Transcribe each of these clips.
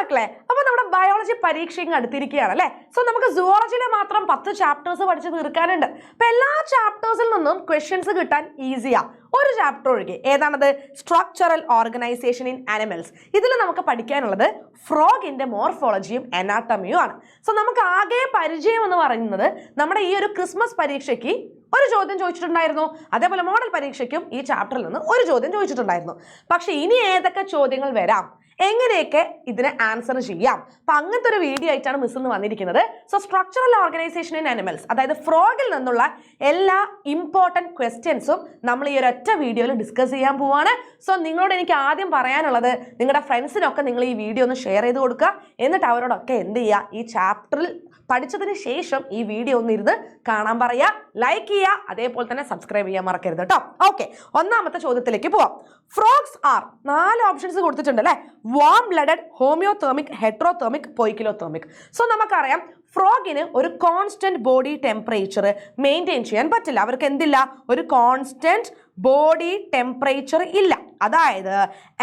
മക്കളെ, അപ്പൊ നമ്മുടെ ബയോളജി പരീക്ഷ അടുത്തിരിക്കുകയാണ് അല്ലെ. സോ നമുക്ക് സുവോളജിയിലെ മാത്രം 10 ചാപ്റ്റേഴ്സ് പഠിച്ച് തീർക്കാനുണ്ട്. അപ്പൊ എല്ലാ ചാപ്റ്റേഴ്സിൽ നിന്നും ക്വസ്റ്റ്യൻസ് കിട്ടാൻ ഈസിയാ. ഒരു ചാപ്റ്റർ ഒഴികെ. ഏതാണത്? Structural organisation in animals. ഇതിൽ നമുക്ക് പഠിക്കാനുള്ളത് ഫ്രോഗിന്റെ മോർഫോളജിയും അനാട്ടമിയും ആണ്. സോ നമുക്ക് ആകെ പരിചയം എന്ന് പറയുന്നത് നമ്മുടെ ഈ ഒരു ക്രിസ്മസ് പരീക്ഷയ്ക്ക് ഒരു ചോദ്യം ചോദിച്ചിട്ടുണ്ടായിരുന്നു. അതേപോലെ മോഡൽ പരീക്ഷയ്ക്കും ഈ ചാപ്റ്ററിൽ നിന്ന് ഒരു ചോദ്യം ചോദിച്ചിട്ടുണ്ടായിരുന്നു. പക്ഷെ ഇനി ഏതൊക്കെ ചോദ്യങ്ങൾ വരാം, എങ്ങനെയൊക്കെ ഇതിന് ആൻസർ ചെയ്യാം, അപ്പൊ അങ്ങനത്തെ ഒരു വീഡിയോ ആയിട്ടാണ് മിസ് ഇന്ന് വന്നിരിക്കുന്നത്. So structural organisation in animals, അതായത് ഫ്രോഗിൽ നിന്നുള്ള എല്ലാ ഇമ്പോർട്ടൻറ്റ് ക്വസ്റ്റ്യൻസും നമ്മൾ ഈ ഒരൊറ്റ വീഡിയോയിൽ ഡിസ്കസ് ചെയ്യാൻ പോവാണ്. സോ നിങ്ങളോട് എനിക്ക് ആദ്യം പറയാനുള്ളത്, നിങ്ങളുടെ ഫ്രണ്ട്സിനൊക്കെ നിങ്ങൾ ഈ വീഡിയോ ഒന്ന് ഷെയർ ചെയ്ത് കൊടുക്കുക. എന്നിട്ട് അവരോടൊക്കെ എന്ത് ചെയ്യുക, ഈ ചാപ്റ്ററിൽ പഠിച്ചതിന് ശേഷം ഈ വീഡിയോ ഒന്ന് ഇരുന്ന് കാണാൻ പറയുക, ലൈക്ക് ചെയ്യുക, അതേപോലെ തന്നെ സബ്സ്ക്രൈബ് ചെയ്യാൻ മറക്കരുത് കേട്ടോ. ഓക്കെ, ഒന്നാമത്തെ ചോദ്യത്തിലേക്ക് പോവാം. ഫ്രോഗ്സ് ആർ 4 ഓപ്ഷൻസ് കൊടുത്തിട്ടുണ്ട് അല്ലെ. Warm blooded, homeothermic, heterothermic, poikilothermic. So നമുക്കറിയാം ഫ്രോഗിന് ഒരു കോൺസ്റ്റന്റ് ബോഡി ടെമ്പറേച്ചർ മെയിൻറ്റെയിൻ ചെയ്യാൻ പറ്റില്ല. അവർക്ക് എന്തില്ല? ഒരു കോൺസ്റ്റന്റ് ബോഡി ടെമ്പറേച്ചർ ഇല്ല. അതായത്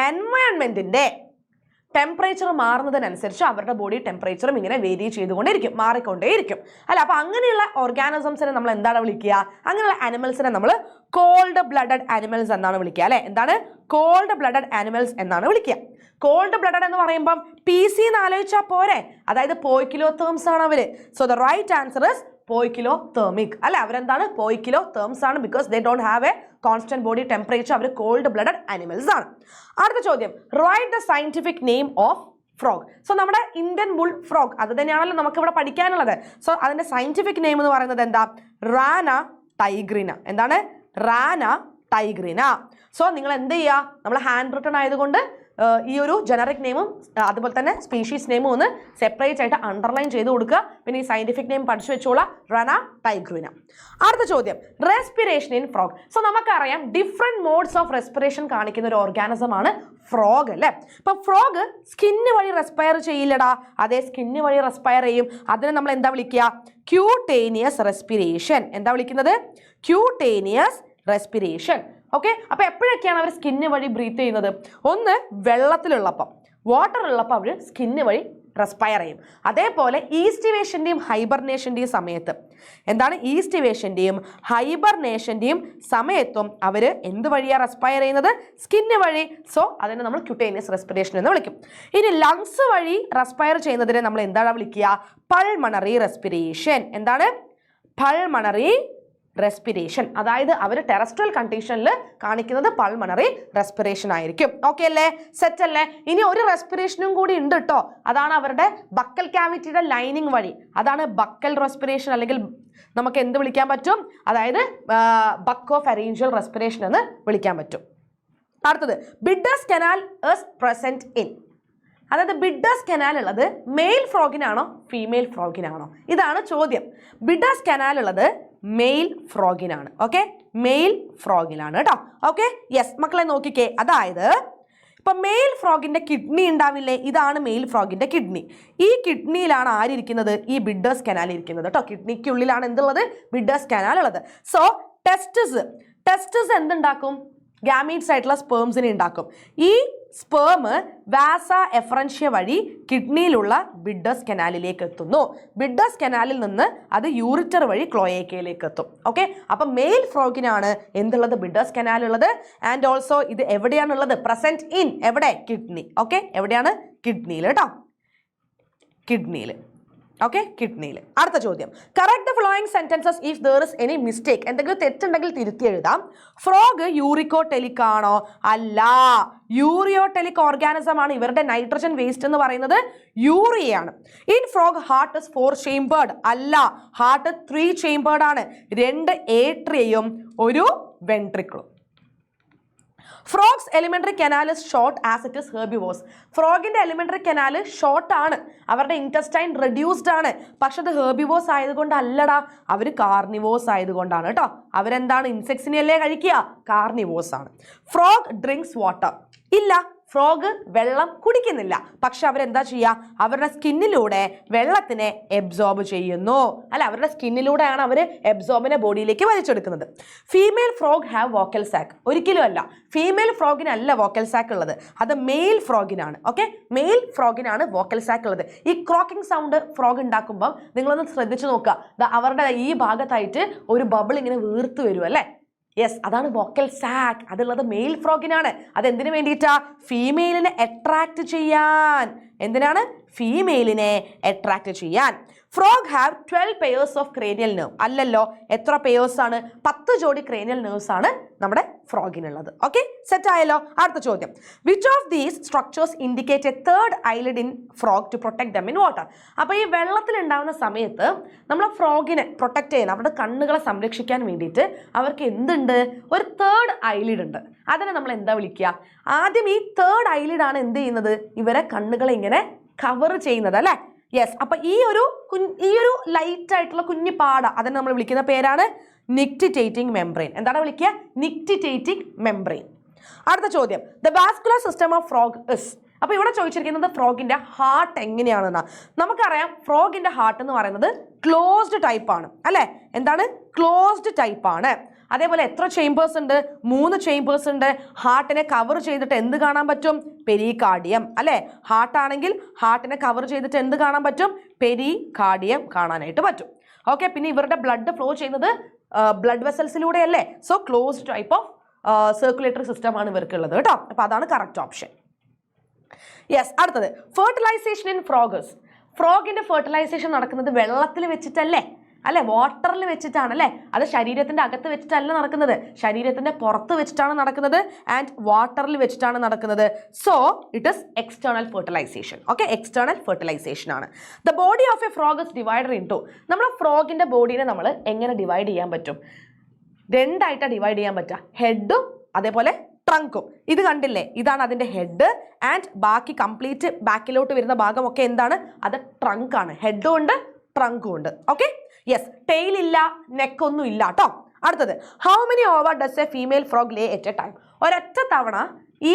എൻവയൺമെന്റിന്റെ ടെമ്പറേച്ചർ മാറുന്നതിനനുസരിച്ച് അവരുടെ ബോഡി ടെമ്പറേച്ചറും ഇങ്ങനെ വേരി ചെയ്തുകൊണ്ടേയിരിക്കും, മാറിക്കൊണ്ടേയിരിക്കും അല്ല. അപ്പൊ അങ്ങനെയുള്ള ഓർഗാനിസംസിനെ നമ്മൾ എന്താണ് വിളിക്കുക? അങ്ങനെയുള്ള ആനിമൽസിനെ നമ്മൾ കോൾഡ് ബ്ലഡഡ് ആനിമൽസ് എന്നാണ് വിളിക്കുക അല്ലെ. എന്താണ്? കോൾഡ് ബ്ലഡഡ് ആനിമൽസ് എന്നാണ് വിളിക്കുക. കോൾഡ് ബ്ലഡഡ് എന്ന് പറയുമ്പം PC എന്ന് ആലോചിച്ചാൽ പോരെ, അതായത് പോയ്ക്കിലോതെർമ്സ് ആണ് അവര്. So the right answer is poikilothermic അല്ലെ. അവരെന്താണ്? പോയ്ക്കിലോതെർമ്സ് ആണ്, because they don't have a constant body temperature. അവർ കോൾഡ് ബ്ലഡഡ് ആനിമൽസ് ആണ്. അടുത്ത ചോദ്യം, write the scientific name of frog. So നമ്മുടെ ഇന്ത്യൻ ബുൾ ഫ്രോഗ് അത് തന്നെയാണല്ലോ നമുക്ക് ഇവിടെ പഠിക്കാനുള്ളത്. സോ അതിന്റെ സയന്റിഫിക് നെയിം എന്ന് പറയുന്നത് എന്താ? റാന ടൈഗ്രിന. എന്താണ്? റാന ടൈഗ്രിന. സോ നിങ്ങൾ എന്ത് ചെയ്യുക, നമ്മൾ ഹാൻഡ് റിട്ടൺ ആയതുകൊണ്ട് ഈ ഒരു ജനറിക് നെയിമും അതുപോലെ തന്നെ സ്പീഷീസ് നെയിമും ഒന്ന് സെപ്പറേറ്റ് ആയിട്ട് അണ്ടർലൈൻ ചെയ്ത് കൊടുക്കുക. പിന്നെ ഈ സയന്റിഫിക് നെയിം പഠിച്ചു വെച്ചോളാം, റാന ടൈഗ്രിന. അടുത്ത ചോദ്യം, റെസ്പിറേഷൻ ഇൻ ഫ്രോഗ്. സോ നമുക്കറിയാം ഡിഫറെന്റ് മോഡ്സ് ഓഫ് റെസ്പിറേഷൻ കാണിക്കുന്ന ഒരു ഓർഗാനിസം ആണ് ഫ്രോഗ് അല്ലേ. ഇപ്പൊ ഫ്രോഗ് സ്കിന്ന് വഴി റെസ്പയർ ചെയ്യില്ലടാ. അതേ, സ്കിന്ന് വഴി റെസ്പയർ ചെയ്യും. അതിനെ നമ്മൾ എന്താ വിളിക്കുക? Cutaneous respiration. എന്താ വിളിക്കുന്നത്? Cutaneous respiration. ഓക്കെ, അപ്പൊ എപ്പോഴൊക്കെയാണ് അവർ സ്കിന്ന് വഴി ബ്രീത്ത് ചെയ്യുന്നത്? ഒന്ന്, വെള്ളത്തിലുള്ളപ്പം, വാട്ടർ ഉള്ളപ്പോൾ അവർ സ്കിന്ന് വഴി റെസ്പയർ ചെയ്യും. അതേപോലെ ഈസ്റ്റിവേഷൻ്റെയും ഹൈബർനേഷൻ്റെയും സമയത്ത്, എന്താണ്? ഈസ്റ്റിവേഷൻ്റെയും ഹൈബർനേഷൻ്റെയും സമയത്തും അവർ എന്ത് വഴിയാണ് റെസ്പയർ ചെയ്യുന്നത്? സ്കിന്ന് വഴി. സോ അതിനെ നമ്മൾ ക്യൂട്ടേനിയസ് റെസ്പിറേഷൻ എന്ന് വിളിക്കും. ഇനി ലങ്സ് വഴി റെസ്പയർ ചെയ്യുന്നതിനെ നമ്മൾ എന്താണ് വിളിക്കുക? Pulmonary respiration. എന്താണ്? Pulmonary respiration. അതായത് അവർ ടെറസ്ട്രിയൽ കണ്ടീഷനിൽ കാണിക്കുന്നത് പൾമണറി റെസ്പിറേഷൻ ആയിരിക്കും. ഓക്കെ അല്ലേ? സെറ്റ് അല്ലേ? ഇനി ഒരു റെസ്പിറേഷനും കൂടി ഉണ്ട് കേട്ടോ. അതാണ് അവരുടെ ബക്കൽ ക്യാവിറ്റിയുടെ ലൈനിങ് വഴി. അതാണ് ബക്കൽ റെസ്പിറേഷൻ, അല്ലെങ്കിൽ നമുക്ക് എന്ത് വിളിക്കാൻ പറ്റും? അതായത് ബക്കോ ഫെറീൻഷ്യൽ റെസ്പിറേഷൻ എന്ന് വിളിക്കാൻ പറ്റും. അടുത്തത്, ബിഡ്ഡസ് കനാൽ ഇസ് പ്രസന്റ് ഇൻ. അതായത് ബിഡ്ഡസ് കനാൽ ഉള്ളത് മെയിൽ ഫ്രോഗിനാണോ ഫീമെയിൽ ഫ്രോഗിനാണോ? ഇതാണ് ചോദ്യം. ബിഡ്ഡസ് കനാൽ ഉള്ളത് മെയിൽ ഫ്രോഗിനാണ്. ഓക്കെ, മെയിൽ ഫ്രോഗിലാണ് കേട്ടോ. ഓക്കെ, യെസ് മക്കളെ നോക്കിക്കേ. അതായത് ഇപ്പൊ മെയിൽ ഫ്രോഗിന്റെ കിഡ്നി ഉണ്ടാവില്ലേ? ഇതാണ് മെയിൽ ഫ്രോഗിന്റെ കിഡ്നി. ഈ കിഡ്നിയിലാണ് ആരിയ്ക്കുന്നത്? ഈ ബിഡ്ഡസ് കനാൽ ഇരിക്കുന്നത് കേട്ടോ. കിഡ്നിക്കുള്ളിലാണ് എന്തുള്ളത്? ബിഡ്ഡസ് കനാൽ ഉള്ളത്. സോ ടെസ്റ്റസ് എന്തുണ്ടാക്കും? ഗാമീറ്റ്സ് ആയിട്ടുള്ള സ്പേംസിനെ ഉണ്ടാക്കും. ഈ സ്പേം വാസ എഫറൻഷ്യ വഴി കിഡ്നിയിലുള്ള ബിഡ്ഡസ് കനാലിലേക്ക് എത്തുന്നു. ബിഡ്ഡസ് കനാലിൽ നിന്ന് അത് യൂറിറ്റർ വഴി ക്ലോയേക്കയിലേക്ക് എത്തും. ഓക്കെ, അപ്പം മെയിൽ ഫ്രോഗിനാണ് എന്തുള്ളത്? ബിഡ്ഡസ് കനാൽ ഉള്ളത്. ആൻഡ് ഓൾസോ ഇത് എവിടെയാണുള്ളത്? പ്രസന്റ് ഇൻ എവിടെ? കിഡ്നി. ഓക്കെ, എവിടെയാണ്? കിഡ്നിയിൽ കേട്ടോ, കിഡ്നിയിൽ. ഓക്കെ, കിഡ്നിയിൽ. അടുത്ത ചോദ്യം, correct the following sentences if there is any mistake. എന്തെങ്കിലും തെറ്റുണ്ടെങ്കിൽ തിരുത്തി എഴുതാം. ഫ്രോഗ് യൂറിക്കോടെലിക് ആണോ? അല്ല, യൂറിയോടെലിക് ഓർഗാനിസം ആണ്. ഇവരുടെ നൈട്രജൻ വേസ്റ്റ് എന്ന് പറയുന്നത് യൂറിയയാണ്. In frog heart is 4 chambered. അല്ല, ഹാർട്ട് 3 ചേംബേർഡ് ആണ്. 2 ഏട്രിയയും 1 വെൻട്രിക്കിളും. Frogs alimentary canal is short as it is herbivores. ഫ്രോഗിന്റെ എലിമെന്ററി കനാൽ ഷോർട്ട് ആണ്, അവരുടെ ഇൻറ്റസ്റ്റൈൻ റെഡ്യൂസ്ഡ് ആണ്. പക്ഷെ അത് ഹെർബിവോസ് ആയതുകൊണ്ട് അല്ലടാ, അവർ കാർണിവോസ് ആയതുകൊണ്ടാണ് കേട്ടോ. അവരെന്താണ്? ഇൻസെക്ട്സിനെ അല്ലേ കഴിക്കുക? കാർണിവോസ് ആണ്. Frog drinks water. ഇല്ല, ഫ്രോഗ് വെള്ളം കുടിക്കുന്നില്ല, പക്ഷെ അവരെന്താ ചെയ്യുക, അവരുടെ സ്കിന്നിലൂടെ വെള്ളത്തിനെ എബ്സോർബ് ചെയ്യുന്നു. അല്ല, അവരുടെ സ്കിന്നിലൂടെയാണ് അവർ എബ്സോർബിനെ ബോഡിയിലേക്ക് വലിച്ചെടുക്കുന്നത്. Female frog have vocal sac. ഒരിക്കലും അല്ല, ഫീമെയിൽ ഫ്രോഗിനല്ല വോക്കൽ സാക്ക് ഉള്ളത്, അത് മെയിൽ ഫ്രോഗിനാണ്. ഓക്കെ, മെയിൽ ഫ്രോഗിനാണ് വോക്കൽ സാക്ക് ഉള്ളത്. ഈ ക്രോക്കിംഗ് സൗണ്ട് ഫ്രോഗ് ഉണ്ടാക്കുമ്പോൾ നിങ്ങളൊന്ന് ശ്രദ്ധിച്ചു നോക്കുക, അവരുടെ ഈ ഭാഗത്തായിട്ട് ഒരു ബബിൾ ഇങ്ങനെ വീർത്ത് വരും അല്ലേ. യെസ്, അതാണ് വോക്കൽ സാക്ക്. അതുള്ളത് മെയിൽ ഫ്രോഗിനാണ്. അതെന്തിനു വേണ്ടിയിട്ടാ? ഫീമെയിലിനെ അട്രാക്ട് ചെയ്യാൻ. എന്തിനാണ്? ഫീമെയിലിനെ അട്രാക്ട് ചെയ്യാൻ. Frog have 12 pairs of cranial nerve. അല്ലല്ലോ, എത്ര പെയേഴ്സ് ആണ്? 10 ജോഡി ക്രേനിയൽ നെർവ്സ് ആണ് നമ്മുടെ ഫ്രോഗിനുള്ളത്. ഓക്കെ, സെറ്റ് ആയല്ലോ. അടുത്ത ചോദ്യം, which of these structures indicate a third eyelid in frog to protect them in water? അപ്പോൾ ഈ വെള്ളത്തിൽ ഉണ്ടാകുന്ന സമയത്ത് നമ്മൾ ഫ്രോഗിനെ പ്രൊട്ടക്ട് ചെയ്യുന്ന, അവരുടെ കണ്ണുകളെ സംരക്ഷിക്കാൻ വേണ്ടിയിട്ട് അവർക്ക് എന്തുണ്ട്? ഒരു തേർഡ് ഐലിഡ് ഉണ്ട്. അതിനെ നമ്മൾ എന്താ വിളിക്കുക? ആദ്യം ഈ തേർഡ് ഐലിഡ് ആണ് എന്ത് ചെയ്യുന്നത്? ഇവരെ കണ്ണുകളെ ഇങ്ങനെ കവർ ചെയ്യുന്നത് അല്ലേ. യെസ്, അപ്പൊ ഈ ഒരു ലൈറ്റ് ആയിട്ടുള്ള കുഞ്ഞു പാട, അതിനെ നമ്മൾ വിളിക്കുന്ന പേരാണ് നിക്റ്റിറ്റേറ്റിംഗ് മെംബ്രെയിൻ. എന്താണ് വിളിക്കുക? നിക്റ്റിറ്റേറ്റിംഗ് മെംബ്രെയിൻ. അടുത്ത ചോദ്യം, the vascular system of frog is. അപ്പൊ ഇവിടെ ചോദിച്ചിരിക്കുന്നത് ഫ്രോഗിന്റെ ഹാർട്ട് എങ്ങനെയാണെന്നാ. നമുക്കറിയാം ഫ്രോഗിന്റെ ഹാർട്ട് എന്ന് പറയുന്നത് ക്ലോസ്ഡ് ടൈപ്പ് ആണ് അല്ലെ. എന്താണ്? ക്ലോസ്ഡ് ടൈപ്പ് ആണ്. അതേപോലെ എത്ര ചേമ്പേഴ്സ് ഉണ്ട്? 3 ചേമ്പേഴ്സ് ഉണ്ട്. ഹാർട്ടിനെ കവർ ചെയ്തിട്ട് എന്ത് കാണാൻ പറ്റും? പെരികാർഡിയം അല്ലെ. ഹാർട്ടാണെങ്കിൽ ഹാർട്ടിനെ കവർ ചെയ്തിട്ട് എന്ത് കാണാൻ പറ്റും? പെരികാർഡിയം കാണാനായിട്ട് പറ്റും. ഓക്കെ, പിന്നെ ഇവരുടെ ബ്ലഡ് ഫ്ലോ ചെയ്യുന്നത് ബ്ലഡ് വെസൽസിലൂടെ അല്ലേ. So closed type of circulatory system ആണ് ഇവർക്കുള്ളത് കേട്ടോ. അപ്പൊ അതാണ് കറക്റ്റ് ഓപ്ഷൻ. യെസ്, അടുത്തത് ഫെർട്ടിലൈസേഷൻ ഇൻ ഫ്രോഗസ്. ഫ്രോഗിന്റെ ഫെർട്ടിലൈസേഷൻ നടക്കുന്നത് വെള്ളത്തിൽ വെച്ചിട്ടല്ലേ അല്ലെ, വാട്ടറിൽ വെച്ചിട്ടാണ് അല്ലേ. അത് ശരീരത്തിന്റെ അകത്ത് വെച്ചിട്ടല്ല നടക്കുന്നത്, ശരീരത്തിന്റെ പുറത്ത് വെച്ചിട്ടാണ് നടക്കുന്നത് ആൻഡ് വാട്ടറിൽ വെച്ചിട്ടാണ് നടക്കുന്നത്. So it is external fertilization. Okay, external fertilization ആണ്. The body of a frog is divided into. നമ്മൾ ഫ്രോഗിന്റെ ബോഡീനെ നമ്മൾ എങ്ങനെ ഡിവൈഡ് ചെയ്യാൻ പറ്റും? 2 ആയിട്ടാണ് ഡിവൈഡ് ചെയ്യാൻ പറ്റുക, ഹെഡും അതേപോലെ ട്രങ്കും. ഇത് കണ്ടില്ലേ, ഇതാണ് അതിന്റെ ഹെഡ് ആൻഡ് ബാക്കി കംപ്ലീറ്റ് ബാക്കിലോട്ട് വരുന്ന ഭാഗമൊക്കെ എന്താണ്? അത് ട്രങ്ക് ആണ്. ഹെഡും ഉണ്ട്, ട്രങ്കും ഉണ്ട്. ഓക്കെ, യെസ്, ടെയിൽ ഇല്ല, നെക്ക് ഒന്നും ഇല്ല കേട്ടോ. അടുത്തത്, how many ova does a female frog lay at a time? ഒരൊറ്റ തവണ ഈ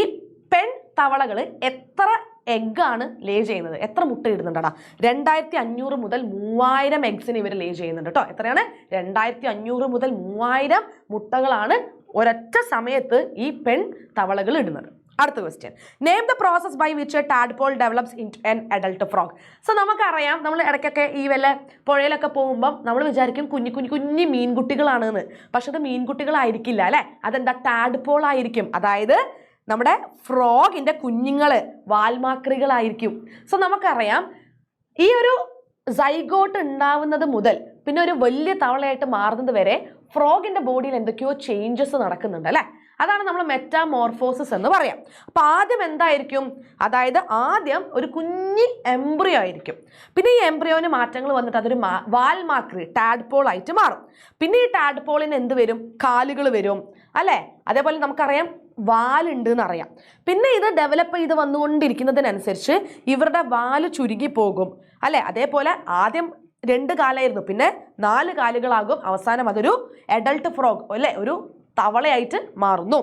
പെൺ തവളകൾ എത്ര എഗ്ഗാണ് ലേ ചെയ്യുന്നത്? എത്ര മുട്ട ഇടുന്നുണ്ടാ? 2500 മുതൽ 3000 എഗ്സിന് ഇവർ ലേ ചെയ്യുന്നുണ്ട് കേട്ടോ. എത്രയാണ്? 2500 മുതൽ 3000 മുട്ടകളാണ് ഒരൊറ്റ സമയത്ത് ഈ പെൺ തവളകൾ ഇടുന്നത്. അടുത്ത question, name the process by which a tadpole develops in an adult frog. So നമുക്കറിയാം, നമ്മൾ ഇടയ്ക്കൊക്കെ ഈ വല്ല പുഴയിലൊക്കെ പോകുമ്പം നമ്മൾ വിചാരിക്കും കുഞ്ഞു മീൻകുട്ടികളാണെന്ന്. പക്ഷെ അത് മീൻകുട്ടികളായിരിക്കില്ല അല്ലേ. അതെന്താ? ടാഡ്പോൾ ആയിരിക്കും. അതായത് നമ്മുടെ ഫ്രോഗിന്റെ കുഞ്ഞുങ്ങള് വാൽമാക്രികളായിരിക്കും. സോ നമുക്കറിയാം, ഈ ഒരു സൈഗോട്ട് ഉണ്ടാവുന്നത് മുതൽ പിന്നെ ഒരു വലിയ തവളയായിട്ട് മാറുന്നത് വരെ ഫ്രോഗിന്റെ ബോഡിയിൽ എന്തൊക്കെയോ ചേഞ്ചസ് നടക്കുന്നുണ്ട് അല്ലെ. അതാണ് നമ്മൾ മെറ്റാമോർഫോസിസ് എന്ന് പറയാം. അപ്പൊ ആദ്യം എന്തായിരിക്കും? അതായത് ആദ്യം ഒരു കുഞ്ഞി എംബ്രിയോ ആയിരിക്കും. പിന്നെ ഈ എംബ്രിയോന് മാറ്റങ്ങൾ വന്നിട്ട് അതൊരു വാൽമാക്രി ടാഡ്പോൾ ആയിട്ട് മാറും. പിന്നെ ഈ ടാഡ്പോളിന് എന്ത് വരും? കാലുകൾ വരും അല്ലെ. അതേപോലെ നമുക്കറിയാം വാലുണ്ട് എന്നറിയാം. പിന്നെ ഇത് ഡെവലപ്പ് ചെയ്ത് വന്നുകൊണ്ടിരിക്കുന്നതിനനുസരിച്ച് ഇവരുടെ വാല് ചുരുങ്ങി പോകും അല്ലെ. അതേപോലെ ആദ്യം 2 കാലായിരുന്നു, പിന്നെ 4 കാലുകളാകും. അവസാനം അതൊരു അഡൾട്ട് ഫ്രോഗ് അല്ലെ, ഒരു തവളയായിട്ട് മാറുന്നു.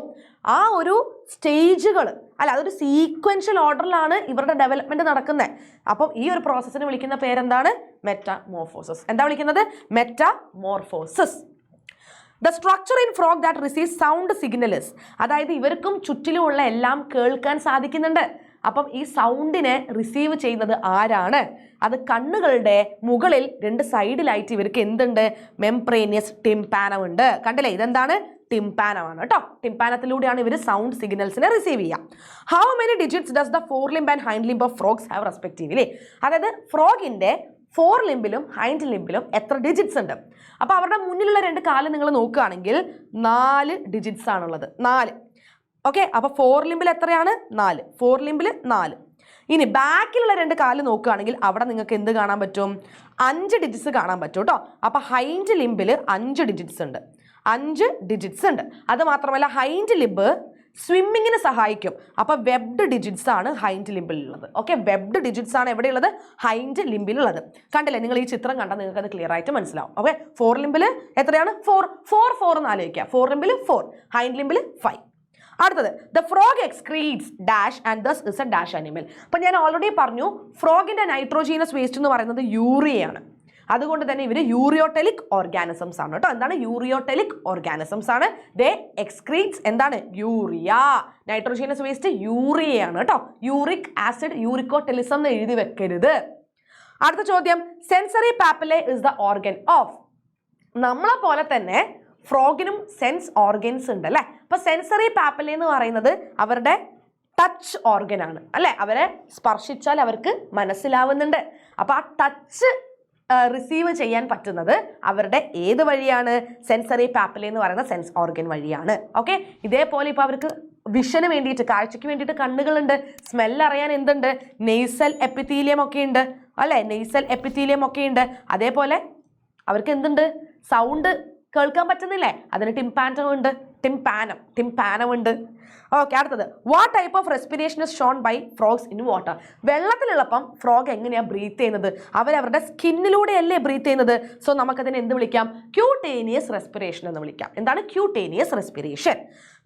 ആ ഒരു സ്റ്റേജുകൾ അല്ല, അതൊരു സീക്വൻഷ്യൽ ഓർഡറിലാണ് ഇവരുടെ ഡെവലപ്മെന്റ് നടക്കുന്നത്. അപ്പം ഈ ഒരു പ്രോസസ്സിനെ വിളിക്കുന്ന പേരെന്താണ്? മെറ്റാമോർഫോസിസ്. എന്താ വിളിക്കുന്നത്? Metamorphosis. The structure in frog that receive sound signals. അതായത് ഇവർക്കും ചുറ്റിലുമുള്ള എല്ലാം കേൾക്കാൻ സാധിക്കുന്നുണ്ട്. അപ്പം ഈ സൗണ്ടിനെ റിസീവ് ചെയ്യുന്നത് ആരാണ്? അത് കണ്ണുകളുടെ മുകളിൽ 2 സൈഡിലായിട്ട് ഇവർക്ക് എന്തുണ്ട്? മെംബ്രേനിയസ് ടിംപാനം ഉണ്ട്. കണ്ടില്ലേ, ഇതെന്താണ്? ടിംപാനമാണ് കേട്ടോ. ടിംപാനത്തിലൂടെയാണ് ഇവർ സൗണ്ട് സിഗ്നൽസിനെ റിസീവ് ചെയ്യുക. How many digits does the fore limb and hind limb of frogs have respectively? അതായത് ഫ്രോഗിന്റെ 4 ലിംബിലും ഹൈൻഡ് ലിംബിലും എത്ര ഡിജിറ്റ്സ് ഉണ്ട്? അപ്പോൾ അവരുടെ മുന്നിലുള്ള 2 കാല് നിങ്ങൾ നോക്കുകയാണെങ്കിൽ 4 ഡിജിറ്റ്സ് ആണുള്ളത്. 4. ഓക്കെ, അപ്പോൾ 4 ലിംബിൽ എത്രയാണ്? 4. 4 ലിംബിൽ 4. ഇനി ബാക്കിലുള്ള 2 കാല് നോക്കുകയാണെങ്കിൽ അവിടെ നിങ്ങൾക്ക് എന്ത് കാണാൻ പറ്റും? 5 ഡിജിറ്റ്സ് കാണാൻ പറ്റും കേട്ടോ. അപ്പോൾ ഹൈൻഡ് ലിംബിൽ 5 ഡിജിറ്റ്സ് ഉണ്ട്. 5 ഡിജിറ്റ്സ് ഉണ്ട്. അത് മാത്രമല്ല ഹൈൻഡ് ലിംബ് സ്വിമ്മിങ്ങിന് സഹായിക്കും. അപ്പോൾ വെബ്ഡ് ഡിജിറ്റ്സ് ആണ് ഹൈൻഡ് ലിംബിലുള്ളത്. ഓക്കെ, വെബ്ഡ് ഡിജിറ്റ്സ് ആണ് എവിടെയുള്ളത്? ഹൈൻഡ് ലിംബിലുള്ളത്. കണ്ടില്ലേ, നിങ്ങൾ ഈ ചിത്രം കണ്ടാൽ നിങ്ങൾക്ക് അത് ക്ലിയർ ആയിട്ട് മനസ്സിലാവും. ഓക്കെ, 4 ലിംബിൽ എത്രയാണ്? 4 എന്ന് ആലോചിക്കുക. 4 ലിംബിൽ 4, ഹൈൻഡ് ലിംബിൽ 5. അടുത്തത് the frog excretes dash and thus is a dash animal. അപ്പം ഞാൻ ഓൾറെഡി പറഞ്ഞു ഫ്രോഗിന്റെ നൈട്രോജീനസ് വേസ്റ്റ് എന്ന് പറയുന്നത് യൂറിയയാണ്. അതുകൊണ്ട് തന്നെ ഇവർ യൂറിയോടെലിക് ഓർഗാനിസംസ് ആണ് കേട്ടോ. എന്താണ് യൂറിയോടെലിക് ഓർഗാനിസംസ് ആണ്. ദേ എക്സ്ക്രീറ്റ്സ് എന്താണ് യൂറിയ. നൈട്രോജീനസ് വേസ്റ്റ് യൂറിയയാണ് കേട്ടോ. യൂറിക് ആസിഡ് യൂറിക്കോടെലിസം എന്ന് എഴുതി വെക്കരുത്. അടുത്ത ചോദ്യം sensory പാപ്പിലെ is the organ of. നമ്മളെ പോലെ തന്നെ ഫ്രോഗിനും സെൻസ് ഓർഗൻസ് ഉണ്ട് അല്ലേ. അപ്പൊ സെൻസറി പാപ്പിലെ എന്ന് പറയുന്നത് അവരുടെ ടച്ച് ഓർഗൻ ആണ് അല്ലെ. അവരെ സ്പർശിച്ചാൽ അവർക്ക് മനസ്സിലാവുന്നുണ്ട്. അപ്പൊ ആ ടച്ച് റിസീവ് ചെയ്യാൻ പറ്റുന്നത് അവരുടെ ഏത് വഴിയാണ്? സെൻസറി പാപ്പിലെ എന്ന് പറയുന്ന സെൻസ് ഓർഗൻ വഴിയാണ്. ഓക്കെ, ഇതേപോലെ ഇപ്പൊ അവർക്ക് വിഷന് വേണ്ടിയിട്ട് കാഴ്ചയ്ക്ക് വേണ്ടിയിട്ട് കണ്ണുകളുണ്ട്. സ്മെല്ല് അറിയാൻ എന്തുണ്ട്? നെയ്സൽ എപ്പിത്തീലിയം ഒക്കെ ഉണ്ട് അല്ലെ. നെയ്സൽ എപ്പിത്തീലിയം ഒക്കെ ഉണ്ട്. അതേപോലെ അവർക്ക് എന്തുണ്ട്? സൗണ്ട് കേൾക്കാൻ പറ്റുന്നില്ലേ? അതിന് ടിംപാനം ഉണ്ട്. ടിംപാനം ഉണ്ട്. ഓക്കെ, അടുത്തത് what type of respiration is shown by frogs in water. വെള്ളത്തിലുള്ളപ്പം ഫ്രോഗ് എങ്ങനെയാണ് ബ്രീത്ത് ചെയ്യുന്നത്? അവരവരുടെ സ്കിന്നിലൂടെയല്ലേ ബ്രീത്ത് ചെയ്യുന്നത്. സോ നമുക്കതിനെ എന്ത് വിളിക്കാം? ക്യൂട്ടേനിയസ് റെസ്പിറേഷൻ എന്ന് വിളിക്കാം. എന്താണ് cutaneous respiration?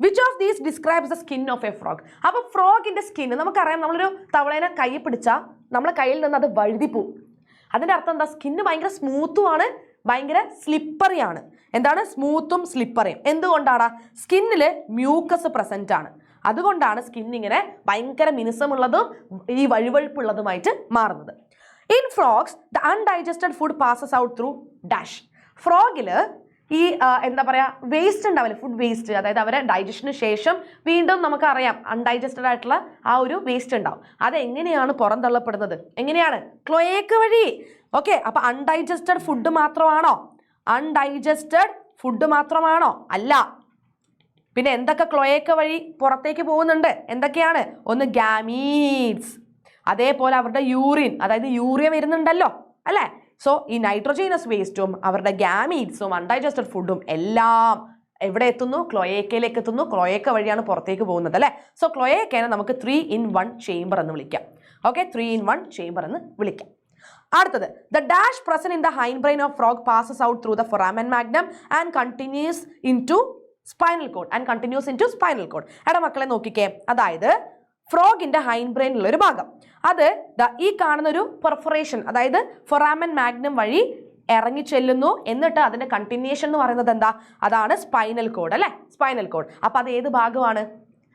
Which of these describes the skin of a frog. അപ്പോൾ ഫ്രോഗിന്റെ സ്കിൻ നമുക്കറിയാം. നമ്മളൊരു തവളേനെ കൈ പിടിച്ചാൽ നമ്മളെ കയ്യിൽ നിന്ന് അത് വഴുതിപ്പോവും. അതിന്റെ അർത്ഥം എന്താ? സ്കിന്ന് ഭയങ്കര സ്മൂത്തും ആണ്, ഭയങ്കര സ്ലിപ്പറിയാണ്. എന്താണ് സ്മൂത്തും സ്ലിപ്പറിയും? എന്തുകൊണ്ടാണ്? സ്കിന്നിൽ മ്യൂക്കസ് പ്രസന്റ് ആണ്. അതുകൊണ്ടാണ് സ്കിൻ ഇങ്ങനെ ഭയങ്കര മിനുസമുള്ളതും ഈ വഴുവഴുപ്പുള്ളതുമായിട്ട് മാറുന്നത്. In frogs the undigested food passes out through dash. ഫ്രോഗില് ഈ എന്താ പറയാ വേസ്റ്റ് ഉണ്ടാവില്ല, ഫുഡ് വേസ്റ്റ്. അതായത് അവരെ ഡൈജഷന് ശേഷം വീണ്ടും നമുക്കറിയാം അൺഡൈജസ്റ്റഡ് ആയിട്ടുള്ള ആ ഒരു വേസ്റ്റ് ഉണ്ടാവും. അതെങ്ങനെയാണ് പുറന്തള്ളപ്പെടുന്നത്? എങ്ങനെയാണ്? ക്ലോയേക്ക് വഴി. ഓക്കെ, അപ്പൊ അൺഡൈജസ്റ്റഡ് ഫുഡ് മാത്രമാണോ? അൺഡൈജസ്റ്റഡ് ഫുഡ് മാത്രമാണോ? അല്ല. പിന്നെ എന്തൊക്കെ ക്ലോയേക്ക വഴി പുറത്തേക്ക് പോകുന്നുണ്ട്? എന്തൊക്കെയാണ്? ഒന്ന് ഗാമീറ്റ്സ്, അതേപോലെ അവരുടെ യൂറിൻ, അതായത് യൂറിയ വരുന്നുണ്ടല്ലോ അല്ലേ. സോ ഈ നൈട്രോജീനസ് വേസ്റ്റും അവരുടെ ഗാമീറ്റ്സും അൺഡൈജസ്റ്റഡ് ഫുഡും എല്ലാം എവിടെ എത്തുന്നു? ക്ലോയേക്കയിലേക്ക് എത്തുന്നു. ക്ലോയേക്ക വഴിയാണ് പുറത്തേക്ക് പോകുന്നത് അല്ലേ. സോ ക്ലോയേക്കനെ നമുക്ക് 3-in-1 ചേംബർ എന്ന് വിളിക്കാം. ഓക്കെ, 3-in-1 ചേംബർ എന്ന് വിളിക്കാം. അടുത്തത് the dash present in the hind brain of frog passes out through the foramen magnum and continues into spinal cord. എടാ മക്കളെ നോക്കിക്കേ, അതായത് ഫ്രോഗിന്റെ ഹൈൻഡ് ബ്രെയിനിലുള്ള ഒരു ഭാഗം, അത് ഈ കാണുന്ന ഒരു പെർഫറേഷൻ, അതായത് ഫൊറാമൻ മാഗ്നം വഴി ഇറങ്ങി ചെല്ലുന്നു. എന്നിട്ട് അതിന്റെ കണ്ടിന്യൂഷൻ എന്ന് പറയുന്നത് എന്താ? അതാണ് സ്പൈനൽ കോഡ് അല്ലെ. Spinal cord. അപ്പൊ അത് ഏത് ഭാഗമാണ്?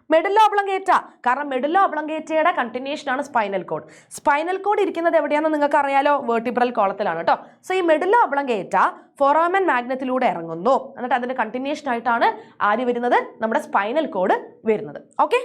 മെഡുല്ല ഒബ്ലങ്കേറ്റ. കാരണം മെഡുല്ല ഒബ്ലങ്കേറ്റയുടെ കണ്ടിന്യൂഷൻ ആണ് സ്പൈനൽ കോഡ്. സ്പൈനൽ കോഡ് ഇരിക്കുന്നത് എവിടെയാണെന്ന് നിങ്ങൾക്ക് അറിയാലോ? വെർട്ടിബ്രൽ കോളത്തിലാണ് കേട്ടോ. സോ ഈ മെഡുല്ല ഒബ്ലങ്കേറ്റ ഫോറാമൻ മാഗ്നത്തിലൂടെ ഇറങ്ങുന്നു. എന്നിട്ട് അതിന്റെ കണ്ടിന്യൂഷൻ ആയിട്ടാണ് ആര് വരുന്നത്? നമ്മുടെ സ്പൈനൽ കോഡ് വരുന്നത്. ഓക്കെ,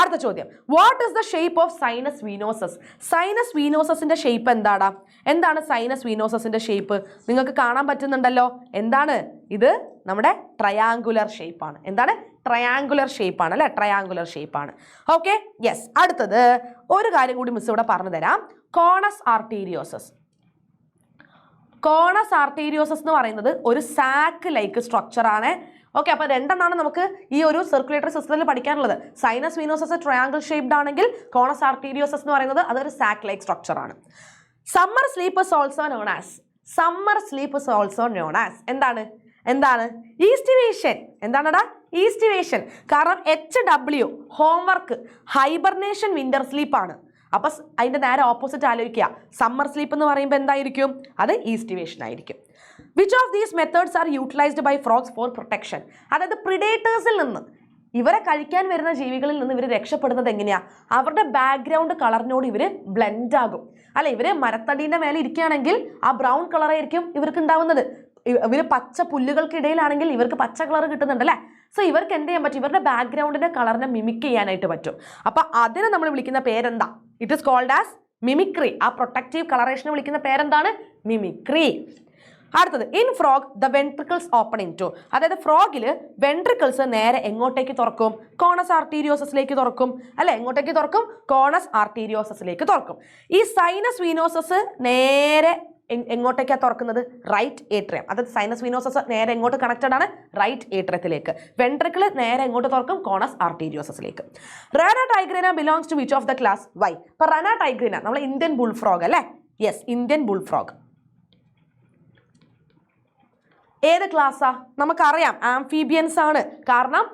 അടുത്ത ചോദ്യം what is the shape of sinus venosus. Sinus വീനോസസിന്റെ ഷേപ്പ് എന്താടാ? എന്താണ് സൈനസ് വീനോസസിന്റെ ഷേപ്പ്? നിങ്ങൾക്ക് കാണാൻ പറ്റുന്നുണ്ടല്ലോ. എന്താണ് ഇത്? നമ്മുടെ ട്രയാങ്കുലർ ഷേപ്പാണ്. എന്താണ്? ട്രയാങ്കുലർ ഷേപ്പാണ് അല്ലെ. ട്രയാങ്കുലർ ഷേപ്പാണ്. Okay, yes. അടുത്തത് ഒരു കാര്യം കൂടി മിസ് ഇവിടെ പറഞ്ഞു തരാം. കോണസ് ആർട്ടീരിയോസസ്. കോണസ് ആർട്ടീരിയോസസ് എന്ന് പറയുന്നത് ഒരു സാക്ക് ലൈക്ക് സ്ട്രക്ചർ ആണ്. ഓക്കെ, അപ്പൊ രണ്ടെണ്ണമാണ് നമുക്ക് ഈ ഒരു സർക്കുലേറ്ററി സിസ്റ്റത്തിൽ പഠിക്കാനുള്ളത്. സൈനസ് വീനോസസ് ട്രയാങ്കിൾ ഷേപ്ഡ് ആണെങ്കിൽ കോണസ് ആർട്ടീരിയോസസ് എന്ന് പറയുന്നത് അതൊരു സാക്ക് ലൈക്ക് സ്ട്രക്ചർ ആണ്. Summer sleep is also known as എന്താണ് ഈസ്റ്റിവേഷൻ. എന്താണടാ? ഈസ്റ്റിവേഷൻ. കാരണം HW homework, hibernation, winter sleep ആണ്. അപ്പൊ അതിന്റെ നേരെ ഓപ്പോസിറ്റ് ആലോചിക്കുക. സമ്മർ സ്ലീപ്പ് എന്ന് പറയുമ്പോൾ എന്തായിരിക്കും? അത് ഈസ്റ്റിവേഷൻ ആയിരിക്കും. Which of these methods are utilised by frogs for protection. അതായത് പ്രിഡേറ്റേഴ്സിൽ നിന്ന്, ഇവരെ കഴിക്കാൻ വരുന്ന ജീവികളിൽ നിന്ന് ഇവർ രക്ഷപ്പെടുന്നത് എങ്ങനെയാ? അവരുടെ ബാക്ക്ഗ്രൗണ്ട് കളറിനോട് ഇവർ ബ്ലെൻഡ് ആകും അല്ലെ. ഇവര് മരത്തടീൻ്റെ മേലെ ഇരിക്കുകയാണെങ്കിൽ ആ ബ്രൗൺ കളറായിരിക്കും ഇവർക്ക് ഉണ്ടാവുന്നത്. ഇവർ പച്ച പുല്ലുകൾക്കിടയിലാണെങ്കിൽ ഇവർക്ക് പച്ച കളർ കിട്ടുന്നുണ്ട് അല്ലേ. സോ ഇവർക്ക് എന്ത് ചെയ്യാൻ പറ്റും? ഇവരുടെ ബാക്ക്ഗ്രൗണ്ടിന്റെ കളറിനെ മിമിക് ചെയ്യാനായിട്ട് പറ്റും. അപ്പൊ അതിനെ നമ്മൾ വിളിക്കുന്ന പേരെന്താ? It is called as mimicry. ആ പ്രൊട്ടക്റ്റീവ് കളറേഷനെ വിളിക്കുന്ന പേരെന്താണ്? മിമിക്രി. അടുത്തത് in frog the ventricles open into. അതായത് ഫ്രോഗില് വെൻട്രിക്കിൾസ് നേരെ എങ്ങോട്ടേക്ക് തുറക്കും? കോണസ് ആർട്ടീരിയോസസിലേക്ക് തുറക്കും അല്ലെ. എങ്ങോട്ടേക്ക് തുറക്കും? കോണസ് ആർട്ടീരിയോസസിലേക്ക് തുറക്കും. ഈ സൈനസ് വീനോസസ് നേരെ എങ്ങോട്ടേക്കാണ് തുറക്കുന്നത്? Right atrium. അതായത് സൈനസ് വീനോസസ് നേരെ എങ്ങോട്ട് കണക്റ്റഡ് ആണ്? റൈറ്റ് ഏട്രിയത്തിലേക്ക്. വെൻട്രിക്കിൾ നേരെ എങ്ങോട്ട് തുറക്കും? കോണസ് ആർട്ടീരിയോസസിലേക്ക്. Rana tigrina belongs to which of the class? Why. ഇപ്പൊ റാന ടൈഗ്രീന നമ്മൾ ഇന്ത്യൻ ബുൾ ഫ്രോഗ് അല്ലെ. Yes, Indian bull frog. ഏത് ക്ലാസ്സാ? നമുക്കറിയാം ആംഫീബിയൻസ് ആണ്. കാരണം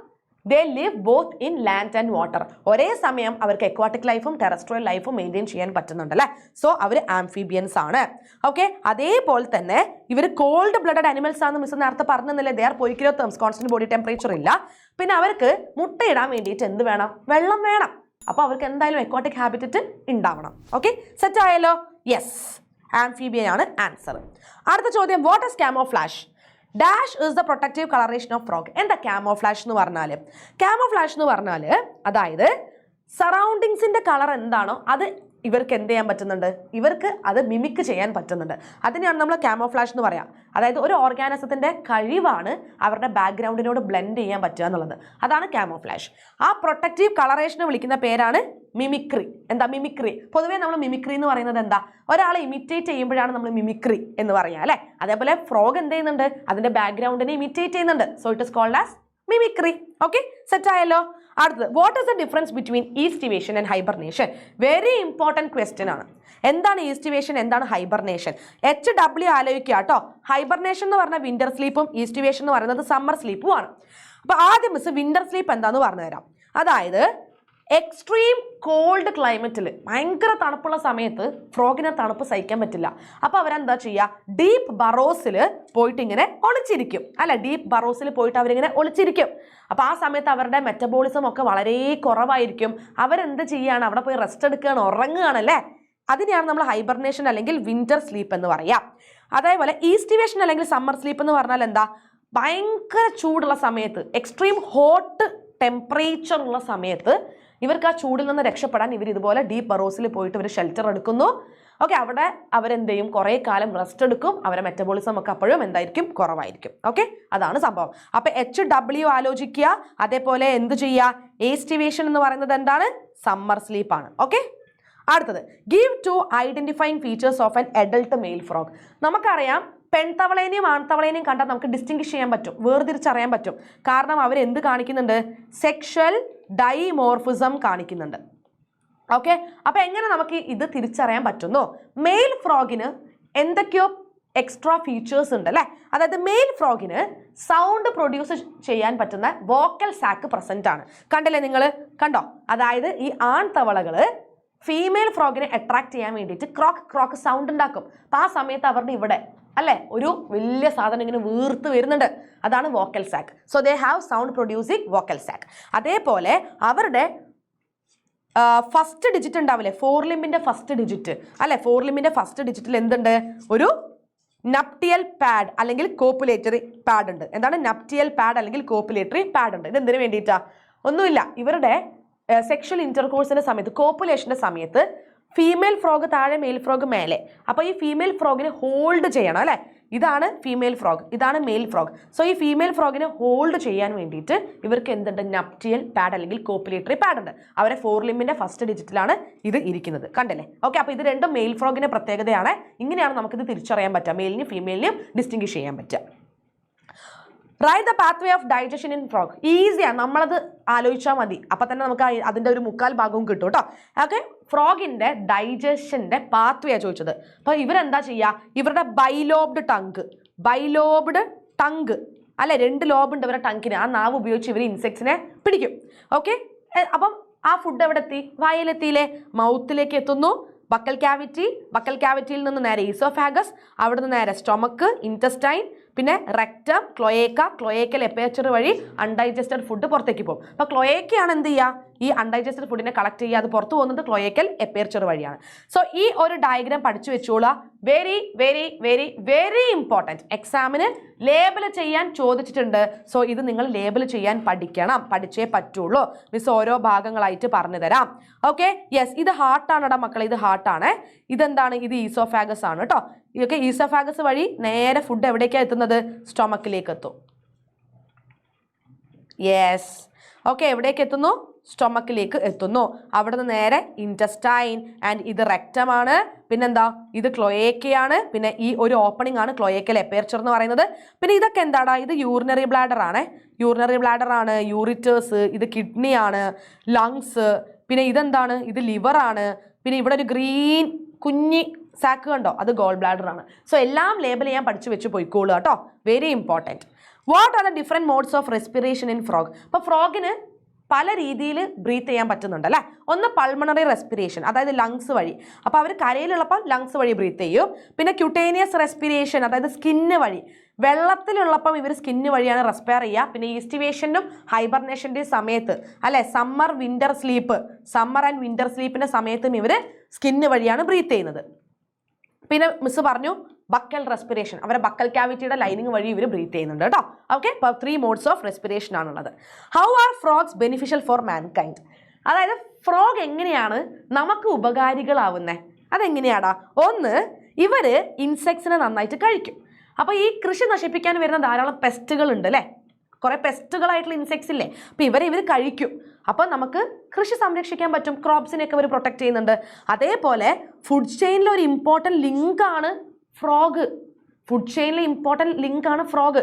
they live both in land and water. ഒരേ സമയം അവർക്ക് എക്വാട്ടിക് ലൈഫും ടെറസ്ട്രിയൽ ലൈഫും മെയിൻറ്റെയിൻ ചെയ്യാൻ പറ്റുന്നുണ്ട് അല്ലേ. സോ അവർ ആംഫീബിയൻസ് ആണ്. ഓക്കെ, അതേപോലെ തന്നെ ഇവർ കോൾഡ് ബ്ലഡഡ് അനിമൽസ് ആണെന്ന് മിസ് നേരത്തെ പറഞ്ഞില്ലേ. They are poikilotherms, constant body temperature ഇല്ല. പിന്നെ അവർക്ക് മുട്ടയിടാൻ വേണ്ടിയിട്ട് എന്ത് വേണം? വെള്ളം വേണം. അപ്പോൾ അവർക്ക് എന്തായാലും എക്വാട്ടിക് ഹാബിറ്ററ്റ് ഉണ്ടാവണം. ഓക്കെ, സെറ്റ് ആയല്ലോ? യെസ്, ആംഫീബിയൻ ആണ് ആൻസർ. അടുത്ത ചോദ്യം, what is camouflage? Dash is the protective coloration of frog. എന്താ കാമോഫ്ലാഷ് എന്ന് പറഞ്ഞാൽ? കാമോഫ്ലാഷ് എന്ന് പറഞ്ഞാൽ അതായത് സറൗണ്ടിങ്സിന്റെ കളർ എന്താണോ അത് ഇവർക്ക് എന്ത് ചെയ്യാൻ പറ്റുന്നുണ്ട്? ഇവർക്ക് അത് മിമിക് ചെയ്യാൻ പറ്റുന്നുണ്ട്. അതിനെയാണ് നമ്മൾ കാമോഫ്ലാഷ് എന്ന് പറയാം. അതായത് ഒരു ഓർഗാനിസത്തിന്റെ കഴിവാണ് അവരുടെ ബാക്ക്ഗ്രൗണ്ടിനോട് ബ്ലെൻഡ് ചെയ്യാൻ പറ്റുക എന്നുള്ളത്. അതാണ് കാമോഫ്ലാഷ്. ആ പ്രൊട്ടക്റ്റീവ് കളറേഷനെ വിളിക്കുന്ന പേരാണ് മിമിക്രി. എന്താ മിമിക്രി? പൊതുവേ നമ്മൾ മിമിക്രി എന്ന് പറയുന്നത് എന്താ? ഒരാളെ ഇമിറ്റേറ്റ് ചെയ്യുമ്പോഴാണ് നമ്മൾ മിമിക്രി എന്ന് പറയുക അല്ലേ. അതേപോലെ ഫ്രോഗ് എന്ത് ചെയ്യുന്നുണ്ട്? അതിന്റെ ബാക്ക്ഗ്രൗണ്ടിനെ ഇമിറ്റേറ്റ് ചെയ്യുന്നുണ്ട്. So it is called as mimicry. Okay, set ആയല്ലോ? അടുത്തത്, what is the difference between aestivation and hibernation? Very important question ആണ്. എന്താണ് ഈസ്റ്റിവേഷൻ, എന്താണ് ഹൈബർനേഷൻ? HW ആലോചിക്കുക കേട്ടോ. ഹൈബർനേഷൻ എന്ന് പറഞ്ഞാൽ വിന്റർ സ്ലീപ്പും ഈസ്റ്റിവേഷൻ എന്ന് പറയുന്നത് സമ്മർ സ്ലീപ്പും ആണ്. അപ്പോൾ ആദ്യം മിസ് വിന്റർ സ്ലീപ്പ് എന്താന്ന് പറഞ്ഞു തരാം. അതായത് എക്സ്ട്രീം കോൾഡ് ക്ലൈമറ്റിൽ ഭയങ്കര തണുപ്പുള്ള സമയത്ത് ഫ്രോഗിനെ തണുപ്പ് സഹിക്കാൻ പറ്റില്ല. അപ്പോൾ അവരെന്താ ചെയ്യുക? ഡീപ്പ് ബറോസിൽ പോയിട്ട് ഇങ്ങനെ ഒളിച്ചിരിക്കും അല്ല. ഡീപ്പ് ബറോസിൽ പോയിട്ട് അവരിങ്ങനെ ഒളിച്ചിരിക്കും. അപ്പോൾ ആ സമയത്ത് അവരുടെ മെറ്റബോളിസം ഒക്കെ വളരെ കുറവായിരിക്കും. അവരെന്ത് ചെയ്യുകയാണ്? അവിടെ പോയി റെസ്റ്റ് എടുക്കുകയാണ്, ഉറങ്ങുകയാണല്ലേ. അതിനെയാണ് നമ്മൾ ഹൈബർനേഷൻ അല്ലെങ്കിൽ വിന്റർ സ്ലീപ്പ് എന്ന് പറയാം. അതേപോലെ ഈസ്റ്റിവേഷൻ അല്ലെങ്കിൽ സമ്മർ സ്ലീപ്പ് എന്ന് പറഞ്ഞാൽ എന്താ? ഭയങ്കര ചൂടുള്ള സമയത്ത്, എക്സ്ട്രീം ഹോട്ട് ടെമ്പറേച്ചർ ഉള്ള സമയത്ത് ഇവർക്ക് ആ ചൂടിൽ നിന്ന് രക്ഷപ്പെടാൻ ഇവർ ഇതുപോലെ ഡീപ്പ് ബറോസിൽ പോയിട്ട് ഇവർ ഷെൽട്ടർ എടുക്കുന്നു. ഓക്കെ, അവിടെ അവരെന്ത് ചെയ്യും? കുറേ കാലം റെസ്റ്റ് എടുക്കും. അവരുടെ മെറ്റബോളിസം ഒക്കെ അപ്പോഴും എന്തായിരിക്കും? കുറവായിരിക്കും. ഓക്കെ, അതാണ് സംഭവം. അപ്പോൾ HW ആലോചിക്കുക. അതേപോലെ എന്ത് ചെയ്യുക? ഈസ്റ്റിവേഷൻ എന്ന് പറയുന്നത് എന്താണ്? സമ്മർ സ്ലീപ്പാണ്. ഓക്കെ, അടുത്തത്, give 2 identifying features of an adult male frog. നമുക്കറിയാം പെൺതവളേനെയും ആൺതവളേനെയും കണ്ടാൽ നമുക്ക് ഡിസ്റ്റിങ്വിഷ് ചെയ്യാൻ പറ്റും, വേർതിരിച്ചറിയാൻ പറ്റും. കാരണം അവരെന്ത് കാണിക്കുന്നുണ്ട്? സെക്ഷൽ ഡൈമോർഫിസം കാണിക്കുന്നുണ്ട്. ഓക്കെ, അപ്പോൾ എങ്ങനെ നമുക്ക് ഇത് തിരിച്ചറിയാൻ പറ്റുന്നു? മെയിൽ ഫ്രോഗിന് എന്തൊക്കെയോ എക്സ്ട്രാ ഫീച്ചേഴ്സ് ഉണ്ട് അല്ലേ. അതായത് മെയിൽ ഫ്രോഗിന് സൗണ്ട് പ്രൊഡ്യൂസ് ചെയ്യാൻ പറ്റുന്ന വോക്കൽ സാക്ക് പ്രസന്റ് ആണ്. കണ്ടില്ലേ നിങ്ങൾ? കണ്ടോ? അതായത് ഈ ആൺതവളകൾ ഫീമെയിൽ ഫ്രോഗിനെ അട്രാക്ട് ചെയ്യാൻ വേണ്ടിയിട്ട് ക്രോക്ക് ക്രോക്ക് സൗണ്ട് ഉണ്ടാക്കും. അപ്പം ആ സമയത്ത് അവരുടെ ഇവിടെ അല്ലേ ഒരു വലിയ സാധനം ഇങ്ങനെ വീർത്ത് വരുന്നുണ്ട്. അതാണ് vocal sac. So they have sound producing vocal sac. അതേപോലെ അവരുടെ ഫസ്റ്റ് ഡിജിറ്റ് ഉണ്ടാവില്ലേ, 4 ലിംബിന്റെ ഫസ്റ്റ് ഡിജിറ്റ് അല്ലെ. 4 ലിംബിന്റെ ഫസ്റ്റ് ഡിജിറ്റിൽ എന്തുണ്ട്? ഒരു നപ്റ്റിയൽ പാഡ് അല്ലെങ്കിൽ കോപ്പുലേറ്ററി പാഡ് ഉണ്ട്. എന്താണ് നപ്റ്റിയൽ പാഡ് അല്ലെങ്കിൽ കോപ്പുലേറ്ററി പാഡ് ഉണ്ട്. ഇത് എന്തിനു വേണ്ടിയിട്ടാ? ഒന്നുമില്ല, ഇവരുടെ സെക്ഷൽ ഇന്റർകോഴ്സിന്റെ സമയത്ത്, കോപ്പുലേഷന്റെ സമയത്ത് ഫീമെയിൽ ഫ്രോഗ് താഴെ, മെയിൽ ഫ്രോഗ് മേലെ. അപ്പോൾ ഈ ഫീമെയിൽ ഫ്രോഗിനെ ഹോൾഡ് ചെയ്യണം അല്ലേ. ഇതാണ് ഫീമെയിൽ ഫ്രോഗ്, ഇതാണ് മെയിൽ ഫ്രോഗ്. സോ ഈ ഫീമെയിൽ ഫ്രോഗിനെ ഹോൾഡ് ചെയ്യാൻ വേണ്ടിയിട്ട് ഇവർക്ക് എന്തുണ്ട്? നപ്റ്റിയൽ പാഡ് അല്ലെങ്കിൽ കോപ്പുലേറ്ററി പാഡ് ഉണ്ട്. അവരെ 4 ലിംബിന്റെ ഫസ്റ്റ് ഡിജിറ്റിലാണ് ഇത് ഇരിക്കുന്നത്. കണ്ടല്ലേ? ഓക്കെ, അപ്പോൾ ഇത് രണ്ടും മെയിൽ ഫ്രോഗിന്റെ പ്രത്യേകതയാണ്. ഇങ്ങനെയാണ് നമുക്കിത് തിരിച്ചറിയാൻ പറ്റുക, മെയിലിനും ഫീമെയിലിനും ഡിസ്റ്റിങ്വിഷ് ചെയ്യാൻ പറ്റുക. Write the pathway of digestion in frog. ഈസിയാണ്, നമ്മളത് ആലോചിച്ചാൽ മതി. അപ്പം തന്നെ നമുക്ക് അതിൻ്റെ ഒരു 3/4 ഭാഗവും കിട്ടും കേട്ടോ. ഓക്കെ, ഫ്രോഗിൻ്റെ ഡൈജഷൻ്റെ പാത്വേ ചോദിച്ചത്. അപ്പോൾ ഇവരെന്താ ചെയ്യുക? ഇവരുടെ ബൈലോബ്ഡ് ടങ്ക് അല്ലെ, 2 ലോബുണ്ട് ഇവരുടെ ടങ്കിന്. ആ നാവ് ഉപയോഗിച്ച് ഇവർ ഇൻസെക്ട്സിനെ പിടിക്കും. ഓക്കെ, അപ്പം ആ ഫുഡ് എവിടെ എത്തി? വായിലെത്തിയില്ലേ? മൗത്തിലേക്ക് എത്തുന്നു. ബക്കൽ ക്യാവിറ്റിയിൽ നിന്ന് നേരെ ഈസോഫാഗസ്, അവിടെ നിന്ന് നേരെ സ്റ്റൊമക്ക്, ഇൻറ്റസ്റ്റൈൻ, പിന്നെ റെക്ടം, ക്ലോയേക്കൽ എപ്പേച്ചർ വഴി അൺഡൈജസ്റ്റഡ് ഫുഡ് പുറത്തേക്ക് പോകും. അപ്പോൾ ക്ലോയേക്കയാണ് എന്ത് ചെയ്യുക? ഈ അൺഡൈജസ്റ്റഡ് ഫുഡിനെ കളക്ട് ചെയ്യുക. അത് പുറത്തു പോകുന്നത് ക്ലോയേക്കൽ എപ്പേച്ചർ വഴിയാണ്. സോ ഈ ഒരു ഡയഗ്രാം പഠിച്ചു വെച്ചോളൂ. Very very very very important. എക്സാമിന് ലേബൽ ചെയ്യാൻ ചോദിച്ചിട്ടുണ്ട്. സോ ഇത് നിങ്ങൾ ലേബൽ ചെയ്യാൻ പഠിക്കണം, പഠിച്ചേ പറ്റുള്ളൂ. മിസ് ഓരോ ഭാഗങ്ങളായിട്ട് പറഞ്ഞു തരാം. ഓക്കെ, യെസ്, ഇത് ഹാർട്ടാണ് മക്കളെ, ഇത് ഹാർട്ടാണ്. ഇതെന്താണ്? ഇത് ഈസോഫാഗസ് ആണ് കേട്ടോ. ഇതൊക്കെ ഈസോഫാഗസ് വഴി നേരെ ഫുഡ് എവിടേക്കാണ് എത്തുന്നത്? സ്റ്റൊമക്കിലേക്ക് എത്തും. യെസ്, ഓക്കെ, എവിടേക്ക് എത്തുന്നു? സ്റ്റൊമക്കിലേക്ക് എത്തുന്നു. അവിടെ നിന്ന് നേരെ ഇൻറ്റസ്റ്റൈൻ ആൻഡ് ഇത് റെക്റ്റമാണ്. പിന്നെന്താ? ഇത് ക്ലോയേക്കയാണ്. പിന്നെ ഈ ഒരു ഓപ്പണിംഗ് ആണ് ക്ലോയേക്കൽ എപ്പേർച്ചർ എന്ന് പറയുന്നത്. പിന്നെ ഇതൊക്കെ എന്താടാ? ഇത് യൂറിനറി ബ്ലാഡർ ആണ്. യൂറിറ്റേഴ്സ്, ഇത് കിഡ്നി ആണ്, ലങ്സ്. പിന്നെ ഇതെന്താണ്? ഇത് ലിവർ ആണ്. പിന്നെ ഇവിടെ ഒരു ഗ്രീൻ കുഞ്ഞി സാക്ക് കണ്ടോ? അത് ഗോൾ ബ്ലാഡർ ആണ്. സോ എല്ലാം ലേബൽ ചെയ്യാൻ പഠിച്ചു വെച്ച് പോയിക്കോളൂ കേട്ടോ. Very important. What are the different modes of respiration in frog? അപ്പോൾ ഫ്രോഗിന് പല രീതിയിൽ ബ്രീത്ത് ചെയ്യാൻ പറ്റുന്നുണ്ട് അല്ലേ. ഒന്ന് പൾമണറി റെസ്പിറേഷൻ, അതായത് ലങ്സ് വഴി. അപ്പോൾ അവർ കരയിലുള്ളപ്പോൾ ലങ്സ് വഴി ബ്രീത്ത് ചെയ്യും. പിന്നെ ക്യൂട്ടേനിയസ് റെസ്പിറേഷൻ, അതായത് സ്കിന്ന് വഴി. വെള്ളത്തിലുള്ളപ്പം ഇവർ സ്കിന്ന് വഴിയാണ് റെസ്പയർ ചെയ്യുക. പിന്നെ ഈസ്റ്റിവേഷനും ഹൈബർനേഷൻ്റെ സമയത്ത് അല്ലെ, സമ്മർ ആൻഡ് വിന്റർ സ്ലീപ്പിന്റെ സമയത്തും ഇവർ സ്കിന്ന് വഴിയാണ് ബ്രീത്ത് ചെയ്യുന്നത്. പിന്നെ മിസ് പറഞ്ഞു ബക്കൽ റെസ്പിറേഷൻ, അവരെ ബക്കൽ ക്യാവിറ്റിയുടെ ലൈനിങ് വഴി ഇവർ ബ്രീത്ത് ചെയ്യുന്നുണ്ട് കേട്ടോ. ഓക്കെ, അപ്പോൾ 3 മോഡ്സ് ഓഫ് റെസ്പിറേഷൻ ആണുള്ളത്. How are frogs beneficial four mankind? അതായത് ഫ്രോഗ് എങ്ങനെയാണ് നമുക്ക് ഉപകാരികളാവുന്നത്? അതെങ്ങനെയാടാ? ഒന്ന്, ഇവര് ഇൻസെക്ട്സിനെ നന്നായിട്ട് കഴിക്കും. അപ്പോൾ ഈ കൃഷി നശിപ്പിക്കാൻ വരുന്ന ധാരാളം പെസ്റ്റുകൾ ഉണ്ട് അല്ലേ, കുറെ പെസ്റ്റുകളായിട്ടുള്ള ഇൻസെക്ട്സ് ഇല്ലേ, അപ്പോൾ ഇവർ കഴിക്കും. അപ്പോൾ നമുക്ക് കൃഷി സംരക്ഷിക്കാൻ പറ്റും, ക്രോപ്സിനെയൊക്കെ ഇവർ പ്രൊട്ടക്ട് ചെയ്യുന്നുണ്ട്. അതേപോലെ ഫുഡ് ചെയിനിൽ ഒരു ഇമ്പോർട്ടൻറ്റ് ലിങ്കാണ് ഫ്രോഗ്.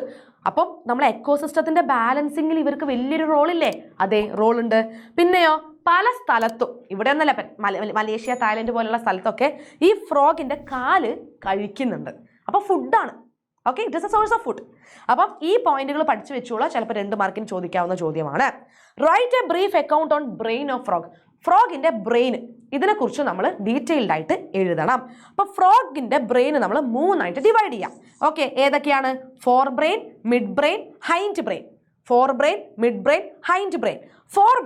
അപ്പം നമ്മളെ എക്കോസിസ്റ്റത്തിന്റെ ബാലൻസിങ്ങിൽ ഇവർക്ക് വലിയൊരു റോളില്ലേ? അതെ, റോളുണ്ട്. പിന്നെയോ പല സ്ഥലത്തും, ഇവിടെ ഒന്നല്ല, മലേഷ്യ, തായ്ലൻഡ് പോലുള്ള സ്ഥലത്തൊക്കെ ഈ ഫ്രോഗിന്റെ കാല് കഴിക്കുന്നുണ്ട്. അപ്പോൾ ഫുഡാണ്. Okay, it is A source of food. അപ്പം ഈ പോയിന്റുകൾ പഠിച്ചു വെച്ചോളാം, ചിലപ്പോൾ 2 മാർക്കിന് ചോദിക്കാവുന്ന ചോദ്യമാണ്. Write a brief account on brain of frog. ഫ്രോഗിന്റെ ബ്രെയിൻ, ഇതിനെക്കുറിച്ച് നമ്മൾ ഡീറ്റെയിൽഡ് ആയിട്ട് എഴുതണം. അപ്പോൾ ഫ്രോഗിന്റെ ബ്രെയിൻ നമ്മൾ 3 ആയിട്ട് ഡിവൈഡ് ചെയ്യാം. ഓക്കെ, ഏതൊക്കെയാണ്? Fore brain, mid brain, hind brain. Fore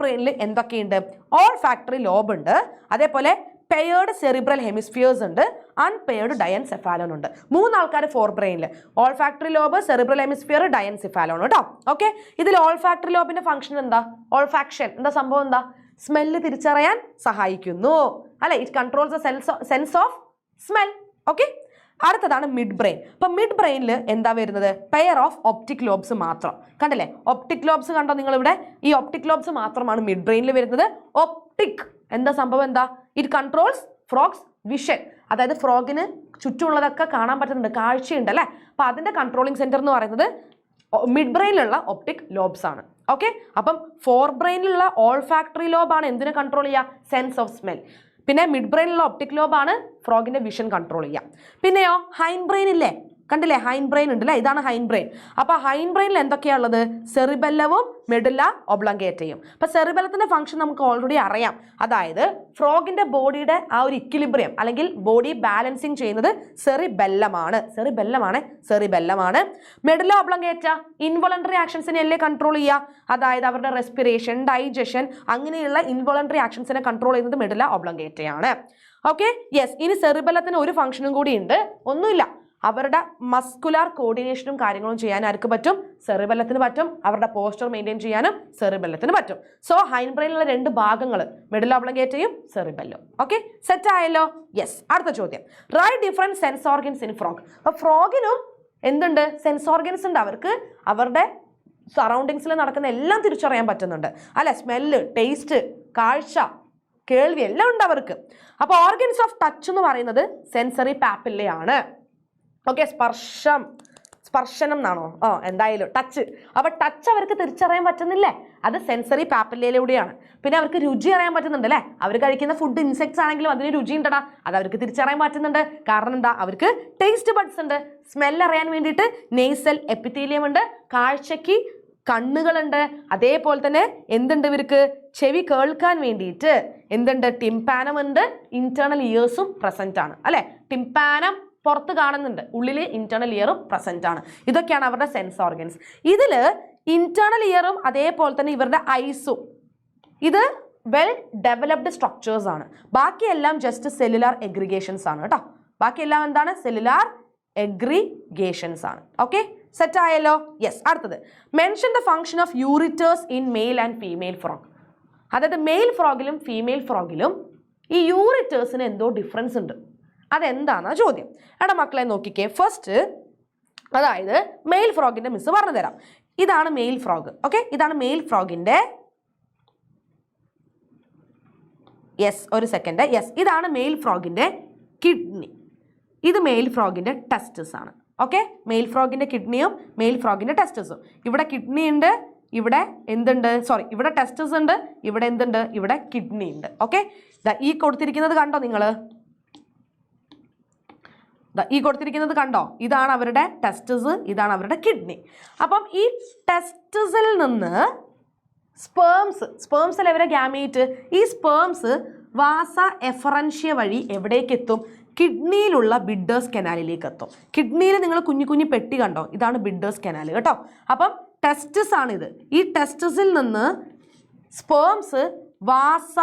ബ്രെയിനിൽ എന്തൊക്കെയുണ്ട്? ഓൾ ഫാക്ടറി ലോബ് ഉണ്ട്, അതേപോലെ പെയർഡ് സെറിബ്രൽ ഹെമിസ്ഫിയേഴ്സ് ഉണ്ട്, അൺപെയർഡ് ഡയൻസെഫാലോൺ ഉണ്ട്. 3 ആൾക്കാർ ഫോർ ബ്രെയിനിൽ. Olfactory lobe, cerebral hemisphere, diencephalon കേട്ടോ. ഓക്കെ, ഇതിൽ ഓൾ ഫാക്ടറി ലോബിന്റെ ഫംഗ്ഷൻ എന്താ? ഓൾഫാക്ഷൻ. എന്താ സംഭവം? എന്താ? സ്മെല്ല് തിരിച്ചറിയാൻ സഹായിക്കുന്നു അല്ലെ. It controls the sense of smell. Okay, അടുത്തതാണ് മിഡ് ബ്രെയിൻ. അപ്പൊ മിഡ് ബ്രെയിനിൽ എന്താ വരുന്നത്? പെയർ ഓഫ് ഒപ്റ്റിക് ലോബ്സ് മാത്രം. കണ്ടില്ലേ, ഒപ്റ്റിക് ലോബ്സ് കണ്ടോ നിങ്ങൾ ഇവിടെ? ഈ ഒപ്റ്റിക് ലോബ്സ് മാത്രമാണ് മിഡ് ബ്രെയിനിൽ വരുന്നത്. ഒപ്റ്റിക് എന്താ സംഭവം? എന്താ? It controls frogs vision. അതായത് ഫ്രോഗിന് ചുറ്റുമുള്ളതൊക്കെ കാണാൻ പറ്റുന്നുണ്ട്, കാഴ്ചയുണ്ട് അല്ലേ. അപ്പൊ അതിന്റെ കൺട്രോളിങ് സെന്റർ എന്ന് പറയുന്നത് മിഡ് ബ്രെയിനിലുള്ള ഒപ്റ്റിക് ലോബ്സ് ആണ്. ഓക്കെ, അപ്പം ഫോർ ബ്രെയിനിലുള്ള ഓൾ ഫാക്ടറി ലോബാണ് എന്തിനെ കൺട്രോൾ ചെയ്യുക? Sense of smell. പിന്നെ മിഡ് ബ്രെയിനിലുള്ള ഒപ്റ്റിക് ലോബാണ് ഫ്രോഗിന്റെ വിഷൻ കൺട്രോൾ ചെയ്യുക. പിന്നെയോ ഹൈൻഡ് ബ്രെയിൻ ഇല്ലേ, കണ്ടില്ലേ, ഹൈൻഡ് ബ്രെയിൻ ഉണ്ട് അല്ലേ, ഇതാണ് ഹൈൻഡ് ബ്രെയിൻ. അപ്പോൾ ഹൈൻഡ് ബ്രെയിനിൽ എന്തൊക്കെയാണുള്ളത്? സെറിബെല്ലവും മെഡുല്ല ഒബ്ലങ്കേറ്റയും. അപ്പോൾ സെറിബെല്ലത്തിന്റെ ഫംഗ്ഷൻ നമുക്ക് ഓൾറെഡി അറിയാം. അതായത് ഫ്രോഗിന്റെ ബോഡിയുടെ ആ ഒരു ഇക്വിലിബ്രിയം അല്ലെങ്കിൽ ബോഡി ബാലൻസിങ് ചെയ്യുന്നത് സെറിബെല്ലമാണ്. മെഡുല്ല ഒബ്ലങ്കേറ്റ ഇൻവോളണ്ടറി ആക്ഷൻസിനെ അല്ലേ കൺട്രോൾ ചെയ്യുക? അതായത് അവരുടെ റെസ്പിറേഷൻ, ഡൈജഷൻ, അങ്ങനെയുള്ള ഇൻവോളണ്ടറി ആക്ഷൻസിനെ കൺട്രോൾ ചെയ്യുന്നത് മെഡുല്ല ഒബ്ലങ്കേറ്റയാണ്. Okay, yes. ഇനി സെറിബെല്ലത്തിന് ഒരു ഫംഗ്ഷനും കൂടി ഉണ്ട്, ഒന്നുമില്ല. അവരുടെ മസ്കുലാർ കോർഡിനേഷനും കാര്യങ്ങളും ചെയ്യാൻ ആർക്ക് പറ്റും? സെറിബെല്ലത്തിന് പറ്റും. അവരുടെ പോസ്റ്റർ മെയിൻറ്റെയിൻ ചെയ്യാനും സെറിബെല്ലത്തിന് പറ്റും. സോ ഹൈൻഡ് ബ്രെയിനിലുള്ള 2 ഭാഗങ്ങൾ, മെഡുല്ല ഒബ്ലങ്കേറ്റയും സെറിബെല്ലും. ഓക്കെ, സെറ്റ് ആയല്ലോ? യെസ്. അടുത്ത ചോദ്യം, write different sense organs in frog. അപ്പോൾ ഫ്രോഗിനും എന്തുണ്ട്? സെൻസ് ഓർഗൻസ് ഉണ്ട്. അവർക്ക് അവരുടെ സറൗണ്ടിങ്സിൽ നടക്കുന്ന എല്ലാം തിരിച്ചറിയാൻ പറ്റുന്നുണ്ട് അല്ലെ. സ്മെല്ല്, ടേസ്റ്റ്, കാഴ്ച, കേൾവി എല്ലാം ഉണ്ട് അവർക്ക്. അപ്പോൾ ഓർഗൻസ് ഓഫ് ടച്ച് എന്ന് പറയുന്നത് സെൻസറി പാപ്പില്ലയാണ്. ഓക്കെ, സ്പർശനം എന്നാണോ? എന്തായാലും ടച്ച്. അപ്പൊ ടച്ച് അവർക്ക് തിരിച്ചറിയാൻ പറ്റുന്നില്ലേ? അത് സെൻസറി പാപ്പില്ലയിലൂടെയാണ്. പിന്നെ അവർക്ക് രുചി അറിയാൻ പറ്റുന്നുണ്ട് അല്ലേ. അവർ കഴിക്കുന്ന ഫുഡ് ഇൻസെക്ട്സ് ആണെങ്കിലും അതിന് രുചി ഉണ്ടടാ, അത് അവർക്ക് തിരിച്ചറിയാൻ പറ്റുന്നുണ്ട്. കാരണം എന്താ? അവർക്ക് ടേസ്റ്റ് ബഡ്സ് ഉണ്ട്. സ്മെൽ അറിയാൻ വേണ്ടിയിട്ട് നെയ്സൽ എപ്പിത്തീലിയം ഉണ്ട്. കാഴ്ചയ്ക്ക് കണ്ണുകളുണ്ട്. അതേപോലെ തന്നെ എന്തുണ്ട് ഇവർക്ക്? ചെവി കേൾക്കാൻ വേണ്ടിയിട്ട് എന്തുണ്ട്? ടിംപാനം ഉണ്ട്. ഇന്റേണൽ ഇയേഴ്സും പ്രസന്റ് ആണ് അല്ലെ. ടിംപാനം പുറത്ത് കാണുന്നുണ്ട്, ഉള്ളിൽ ഇന്റേണൽ ഇയറും പ്രസന്റ് ആണ്. ഇതൊക്കെയാണ് അവരുടെ സെൻസ് ഓർഗൻസ്. ഇതിൽ ഇന്റേണൽ ഇയറും അതേപോലെ തന്നെ ഇവരുടെ ഐസും ഇത് വെൽ ഡെവലപ്ഡ് സ്ട്രക്ചേഴ്സ് ആണ്. ബാക്കിയെല്ലാം ജസ്റ്റ് സെല്ലുലാർ എഗ്രിഗേഷൻസ് ആണ് കേട്ടോ. ബാക്കിയെല്ലാം എന്താണ്? സെല്ലുലാർ എഗ്രിഗേഷൻസ് ആണ്. ഓക്കെ, സെറ്റ് ആയല്ലോ? യെസ്. അടുത്തത്, mention the function of ureters in male and female frog. അതായത് മെയിൽ ഫ്രോഗിലും ഫീമെയിൽ ഫ്രോഗിലും ഈ യൂറിറ്റേഴ്സിന് എന്തോ ഡിഫറൻസ് ഉണ്ട്. അതെന്താണെന്നാ ചോദ്യം. എടാ മക്കളെ നോക്കിക്കേ. ഫസ്റ്റ്, അതായത് മെയിൽ ഫ്രോഗിന്റെ മിസ് പറഞ്ഞു തരാം. ഇതാണ് മെയിൽ ഫ്രോഗ്. ഓക്കെ, ഇതാണ് മെയിൽ ഫ്രോഗിന്റെ, യെസ് ഒരു സെക്കൻഡ്, യെസ്, ഇതാണ് മെയിൽ ഫ്രോഗിന്റെ കിഡ്നി. ഇത് മെയിൽ ഫ്രോഗിന്റെ ടെസ്റ്റസ് ആണ്. ഓക്കെ, മെയിൽ ഫ്രോഗിന്റെ കിഡ്നിയും മെയിൽ ഫ്രോഗിന്റെ ടെസ്റ്റസും. ഇവിടെ കിഡ്നി ഉണ്ട്, ഇവിടെ എന്തുണ്ട്? സോറി, ഇവിടെ ടെസ്റ്റസ് ഉണ്ട്, ഇവിടെ എന്തുണ്ട്? ഇവിടെ കിഡ്നി ഉണ്ട്. ഓക്കെ, ഈ കൊടുത്തിരിക്കുന്നത് കണ്ടോ നിങ്ങൾ? ഈ കൊടുത്തിരിക്കുന്നത് കണ്ടോ, ഇതാണ് അവരുടെ ടെസ്റ്റിസ്, ഇതാണ് അവരുടെ കിഡ്നി. അപ്പം ഈ ടെസ്റ്റിസിൽ നിന്ന് സ്പേംസിൽ അവരെ ഗ്യാമീറ്റ്, ഈ സ്പേംസ് വാസ എഫറൻഷ്യ വഴി എവിടേക്ക് എത്തും? കിഡ്നിയിലുള്ള ബിഡേഴ്സ് കനാലിലേക്ക് എത്തും. കിഡ്നിയിൽ നിങ്ങൾ കുഞ്ഞു കുഞ്ഞു പെട്ടി കണ്ടോ, ഇതാണ് ബിഡേഴ്സ് കനാൽ കേട്ടോ. അപ്പം ടെസ്റ്റിസ് ആണിത്. ഈ ടെസ്റ്റിസിൽ നിന്ന് സ്പേംസ് വാസ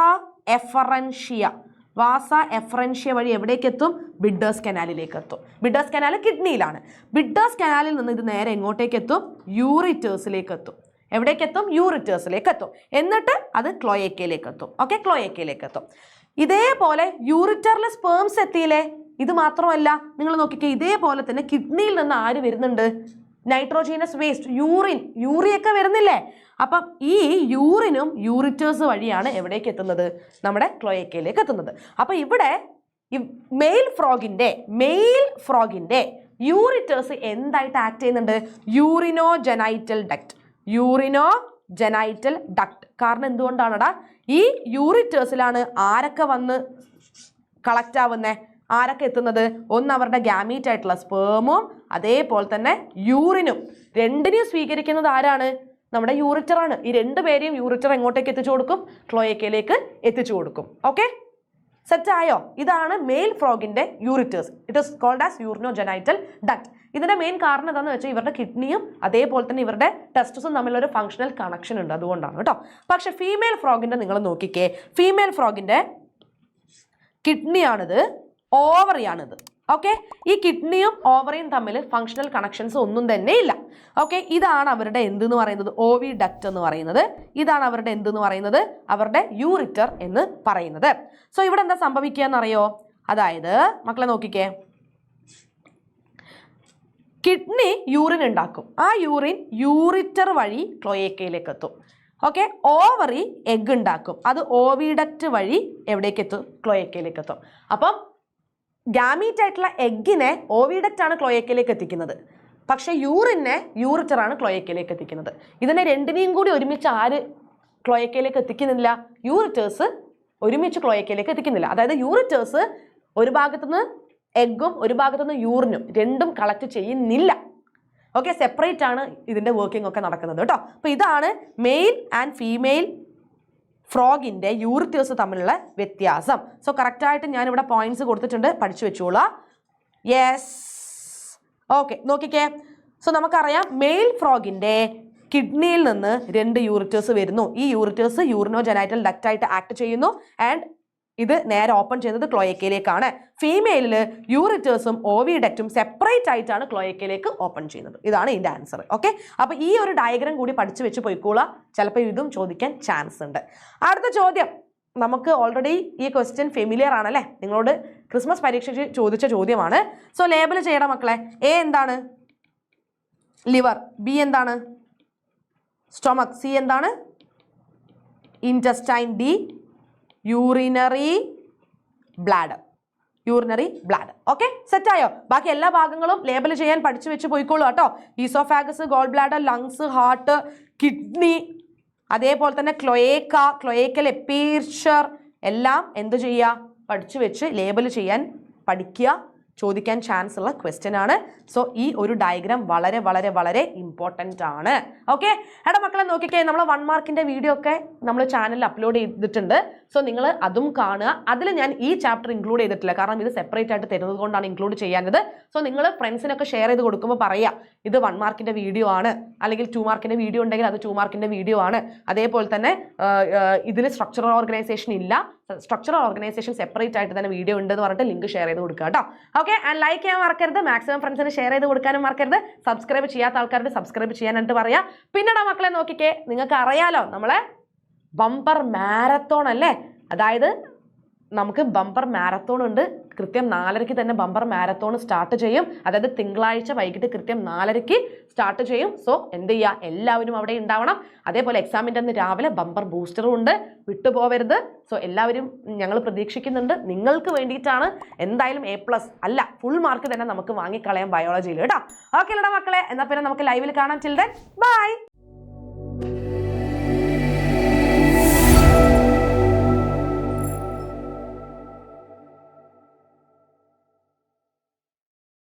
എഫറൻഷ്യ വഴി എവിടേക്ക് എത്തും? ബിഡേഴ്സ് കനാലിലേക്ക് എത്തും. Bidders canal കിഡ്നിയിലാണ്. ബിഡേഴ്സ് കനാലിൽ നിന്ന് ഇത് നേരെ എങ്ങോട്ടേക്ക് എത്തും? യൂറിറ്റേഴ്സിലേക്ക് എത്തും. എവിടേക്ക് എത്തും? യൂറിറ്റേഴ്സിലേക്ക് എത്തും. എന്നിട്ട് അത് ക്ലോയേക്കയിലേക്ക് എത്തും. ഓക്കെ, ക്ലോയേക്കയിലേക്ക് എത്തും. ഇതേപോലെ യൂറിറ്ററിലെ സ്പേംസ് എത്തിയില്ലേ? ഇത് മാത്രമല്ല, നിങ്ങൾ നോക്കിക്കേ, ഇതേപോലെ തന്നെ കിഡ്നിയിൽ നിന്ന് ആര് വരുന്നുണ്ട്? നൈട്രോജീനസ് വേസ്റ്റ്, യൂറിയൊക്കെ വരുന്നില്ലേ? അപ്പം ഈ യൂറിനും യൂറിറ്റേഴ്സ് വഴിയാണ് എവിടേക്ക് എത്തുന്നത്? നമ്മുടെ ക്ലോയേക്കയിലേക്ക് എത്തുന്നത്. അപ്പം ഇവിടെ ഈ മെയിൽ ഫ്രോഗിന്റെ യൂറിറ്റേഴ്സ് എന്തായിട്ട് ആക്ട് ചെയ്യുന്നുണ്ട്? യൂറിനോജനൈറ്റൽ ഡക്ട്. കാരണം എന്തുകൊണ്ടാണടാ? ഈ യൂറിറ്റേഴ്സിലാണ് ആരൊക്കെ വന്ന് കളക്ട് ആവുന്നേ? ആരൊക്കെ എത്തുന്നത്? ഒന്ന് അവരുടെ ഗ്യാമീറ്റ് ആയിട്ടുള്ള സ്പേമും അതേപോലെ തന്നെ യൂറിനും. രണ്ടിനെയും സ്വീകരിക്കുന്നത് ആരാണ്? നമ്മുടെ യൂറിറ്ററാണ്. ഈ രണ്ടുപേരെയും യൂറിറ്റർ എങ്ങോട്ടേക്ക് എത്തിച്ചു കൊടുക്കും? ക്ലോയേക്കയിലേക്ക് എത്തിച്ചു കൊടുക്കും. ഓക്കെ, സെറ്റ് ആയോ? ഇതാണ് മെയിൽ ഫ്രോഗിന്റെ ureters. It is called as urinogenital duct. ഇതിന്റെ മെയിൻ കാരണം എന്താണെന്ന് വെച്ചാൽ ഇവരുടെ കിഡ്നിയും അതേപോലെ തന്നെ ഇവരുടെ ടെസ്റ്റിസും തമ്മിലൊരു ഫങ്ഷണൽ കണക്ഷൻ ഉണ്ട്, അതുകൊണ്ടാണ് കേട്ടോ. പക്ഷെ ഫീമെയിൽ ഫ്രോഗിന്റെ നിങ്ങൾ നോക്കിക്കേ, ഫീമെയിൽ ഫ്രോഗിന്റെ കിഡ്നിയാണിത്, ഓവറിയാണിത്. ഓക്കെ, ഈ കിഡ്നിയും ഓവറിയും തമ്മിൽ ഫങ്ഷണൽ കണക്ഷൻസ് ഒന്നും തന്നെ ഇല്ല. ഓക്കെ, ഇതാണ് അവരുടെ എന്തെന്ന് പറയുന്നത്? ഓവി ഡക്റ്റ് എന്ന് പറയുന്നത്. ഇതാണ് അവരുടെ എന്തെന്ന് പറയുന്നത്? അവരുടെ യൂറിറ്റർ എന്ന് പറയുന്നത്. സോ ഇവിടെ എന്താ സംഭവിക്കുക എന്നറിയോ? അതായത് മക്കളെ നോക്കിക്കേ, കിഡ്നി യൂറിൻ ഉണ്ടാക്കും. ആ യൂറിൻ യൂറിറ്റർ വഴി ക്ലോയേക്കയിലേക്ക് എത്തും. ഓക്കെ, ഓവറി എഗ് ഉണ്ടാക്കും. അത് ഓവിഡക്റ്റ് വഴി എവിടേക്ക് എത്തും? ക്ലോയേക്കയിലേക്ക് എത്തും. അപ്പം ഗാമീറ്റ് ആയിട്ടുള്ള എഗ്ഗിനെ ഓവിഡക്റ്റ് ആണ് ക്ലോയേക്കയിലേക്ക് എത്തിക്കുന്നത്. പക്ഷെ യൂറിനെ യൂറിറ്ററാണ് ക്ലോയേക്കയിലേക്ക് എത്തിക്കുന്നത്. ഇതിനെ രണ്ടിനെയും കൂടി ഒരുമിച്ച് ആര് ക്ലോയേക്കയിലേക്ക് എത്തിക്കുന്നില്ല? യൂറിറ്റേഴ്സ് ഒരുമിച്ച് ക്ലോയേക്കയിലേക്ക് എത്തിക്കുന്നില്ല. അതായത് യൂറിറ്റേഴ്സ് ഒരു ഭാഗത്തുനിന്ന് എഗ്ഗും ഒരു ഭാഗത്തുനിന്ന് യൂറിനും രണ്ടും കളക്ട് ചെയ്യുന്നില്ല. ഓക്കെ, സെപ്പറേറ്റ് ആണ് ഇതിന്റെ വർക്കിംഗ് ഒക്കെ നടക്കുന്നത് കേട്ടോ. അപ്പൊ ഇതാണ് മെയിൽ ആൻഡ് ഫീമെയിൽ ഫ്രോഗിന്റെ യൂറിറ്റേഴ്സ് തമ്മിലുള്ള വ്യത്യാസം. സോ കറക്റ്റായിട്ട് ഞാനിവിടെ പോയിന്റ്സ് കൊടുത്തിട്ടുണ്ട്, പഠിച്ചു വെച്ചോളാം. യെസ്, ഓക്കെ, നോക്കിക്കേ. സോ നമുക്കറിയാം മെയിൽ ഫ്രോഗിന്റെ കിഡ്നിയിൽ നിന്ന് 2 യൂറിറ്റേഴ്സ് വരുന്നു. ഈ യൂറിറ്റേഴ്സ് യൂറിനോജനൈറ്റൽ ഡക്റ്റ് ആയിട്ട് ആക്ട് ചെയ്യുന്നു ആൻഡ് ഇത് നേരെ ഓപ്പൺ ചെയ്യുന്നത് ക്ലോയേക്കയിലേക്കാണ്. ഫീമെയിലിൽ യൂറിറ്റേഴ്സും ഓവിഡക്റ്റും സെപ്പറേറ്റ് ആയിട്ടാണ് ക്ലോയേക്കയിലേക്ക് ഓപ്പൺ ചെയ്യുന്നത്. ഇതാണ് ഇതിന്റെ ആൻസർ. ഓക്കെ, അപ്പൊ ഈ ഒരു ഡയഗ്രം കൂടി പഠിച്ചു വെച്ച് പോയിക്കോളാം. ചിലപ്പോൾ ഇതും ചോദിക്കാൻ ചാൻസ് ഉണ്ട്. അടുത്ത ചോദ്യം നമുക്ക് ഓൾറെഡി ഈ ക്വസ്റ്റ്യൻ ഫെമിലിയർ ആണല്ലേ, നിങ്ങളോട് ക്രിസ്മസ് പരീക്ഷയ്ക്ക് ചോദിച്ച ചോദ്യമാണ്. സോ ലേബൽ ചെയ്യണം മക്കളെ. എ എന്താണ്? ലിവർ. ബി എന്താണ്? സ്റ്റൊമക്. സി എന്താണ്? Intestine. D urinary bladder. Okay, സെറ്റായോ? ബാക്കി എല്ലാ ഭാഗങ്ങളും ലേബൽ ചെയ്യാൻ പഠിച്ചു വെച്ച് പോയിക്കോളൂ കേട്ടോ. Oesophagus, gall bladder, lungs, heart, kidney, അതേപോലെ തന്നെ ക്ലോയേക്കൽ എപ്പീർച്ചർ എല്ലാം എന്ത് ചെയ്യുക? പഠിച്ചു വെച്ച് ലേബൽ ചെയ്യാൻ പഠിക്കുക. ചോദിക്കാൻ ചാൻസ് ഉള്ള ക്വസ്റ്റ്യൻ ആണ്. സോ ഈ ഒരു ഡയഗ്രാം വളരെ വളരെ വളരെ ഇമ്പോർട്ടൻ്റ് ആണ്. ഓക്കെ, എടാ മക്കളെ നോക്കിക്കേ, നമ്മൾ 1 മാർക്കിന്റെ വീഡിയോ ഒക്കെ നമ്മൾ ചാനലിൽ അപ്ലോഡ് ചെയ്തിട്ടുണ്ട്. സോ നിങ്ങൾ അതും കാണുക. അതിൽ ഞാൻ ഈ ചാപ്റ്റർ ഇൻക്ലൂഡ് ചെയ്തിട്ടില്ല, കാരണം ഇത് സെപ്പറേറ്റ് ആയിട്ട് തരുന്നത് കൊണ്ടാണ് ഇൻക്ലൂഡ് ചെയ്യാഞ്ഞത്. സോ നിങ്ങൾ ഫ്രണ്ട്സിനൊക്കെ ഷെയർ ചെയ്ത് കൊടുക്കുമ്പോൾ പറയുക, ഇത് 1 മാർക്കിന്റെ വീഡിയോ ആണ്, അല്ലെങ്കിൽ 2 മാർക്കിന്റെ വീഡിയോ ഉണ്ടെങ്കിൽ അത് 2 മാർക്കിന്റെ വീഡിയോ ആണ്. അതേപോലെ തന്നെ ഇതിൽ സ്ട്രക്ചറൽ ഓർഗനൈസേഷൻ ഇല്ല, സ്ട്രക്ചറൽ ഓർഗനൈസേഷൻ സെപ്പറേറ്റ് ആയിട്ട് തന്നെ വീഡിയോ ഉണ്ടെന്ന് പറഞ്ഞിട്ട് ലിങ്ക് ഷെയർ ചെയ്ത് കൊടുക്കുക കേട്ടോ. ഓക്കെ, ആൻഡ് ലൈക്ക് ചെയ്യാൻ മറക്കരുത്, മാക്സിമം ഫ്രണ്ട്സിന് ഷെയർ ചെയ്ത് കൊടുക്കാനും മറക്കരുത്. സബ്സ്ക്രൈബ് ചെയ്യാത്ത ആൾക്കാരുടെ സബ്സ്ക്രൈബ് ചെയ്യാനായിട്ട് പറയാം. പിന്നെടാ മക്കളെ നോക്കിക്കേ, നിങ്ങൾക്ക് അറിയാലോ നമ്മളെ ബമ്പർ മാരത്തോൺ അല്ലേ? അതായത് നമുക്ക് ബമ്പർ മാരത്തോൺ ഉണ്ട്. കൃത്യം 4:30 തന്നെ ബമ്പർ മാരത്തോൺ സ്റ്റാർട്ട് ചെയ്യും. അതായത് തിങ്കളാഴ്ച വൈകിട്ട് കൃത്യം 4:30 സ്റ്റാർട്ട് ചെയ്യും. സോ എന്ത് ചെയ്യുക, എല്ലാവരും അവിടെ ഉണ്ടാവണം. അതേപോലെ എക്സാമിൻ്റെ അന്ന് രാവിലെ ബമ്പർ ബൂസ്റ്ററും ഉണ്ട്, വിട്ടുപോകരുത്. സോ എല്ലാവരും ഞങ്ങൾ പ്രതീക്ഷിക്കുന്നുണ്ട്, നിങ്ങൾക്ക് വേണ്ടിയിട്ടാണ്. എന്തായാലും A+ അല്ല, ഫുൾ മാർക്ക് തന്നെ നമുക്ക് വാങ്ങിക്കളയാം ബയോളജിയിൽ കേട്ടോ. ഓക്കെ അല്ലടാ മക്കളെ, എന്നാൽ പിന്നെ നമുക്ക് ലൈവിൽ കാണാം. Children by.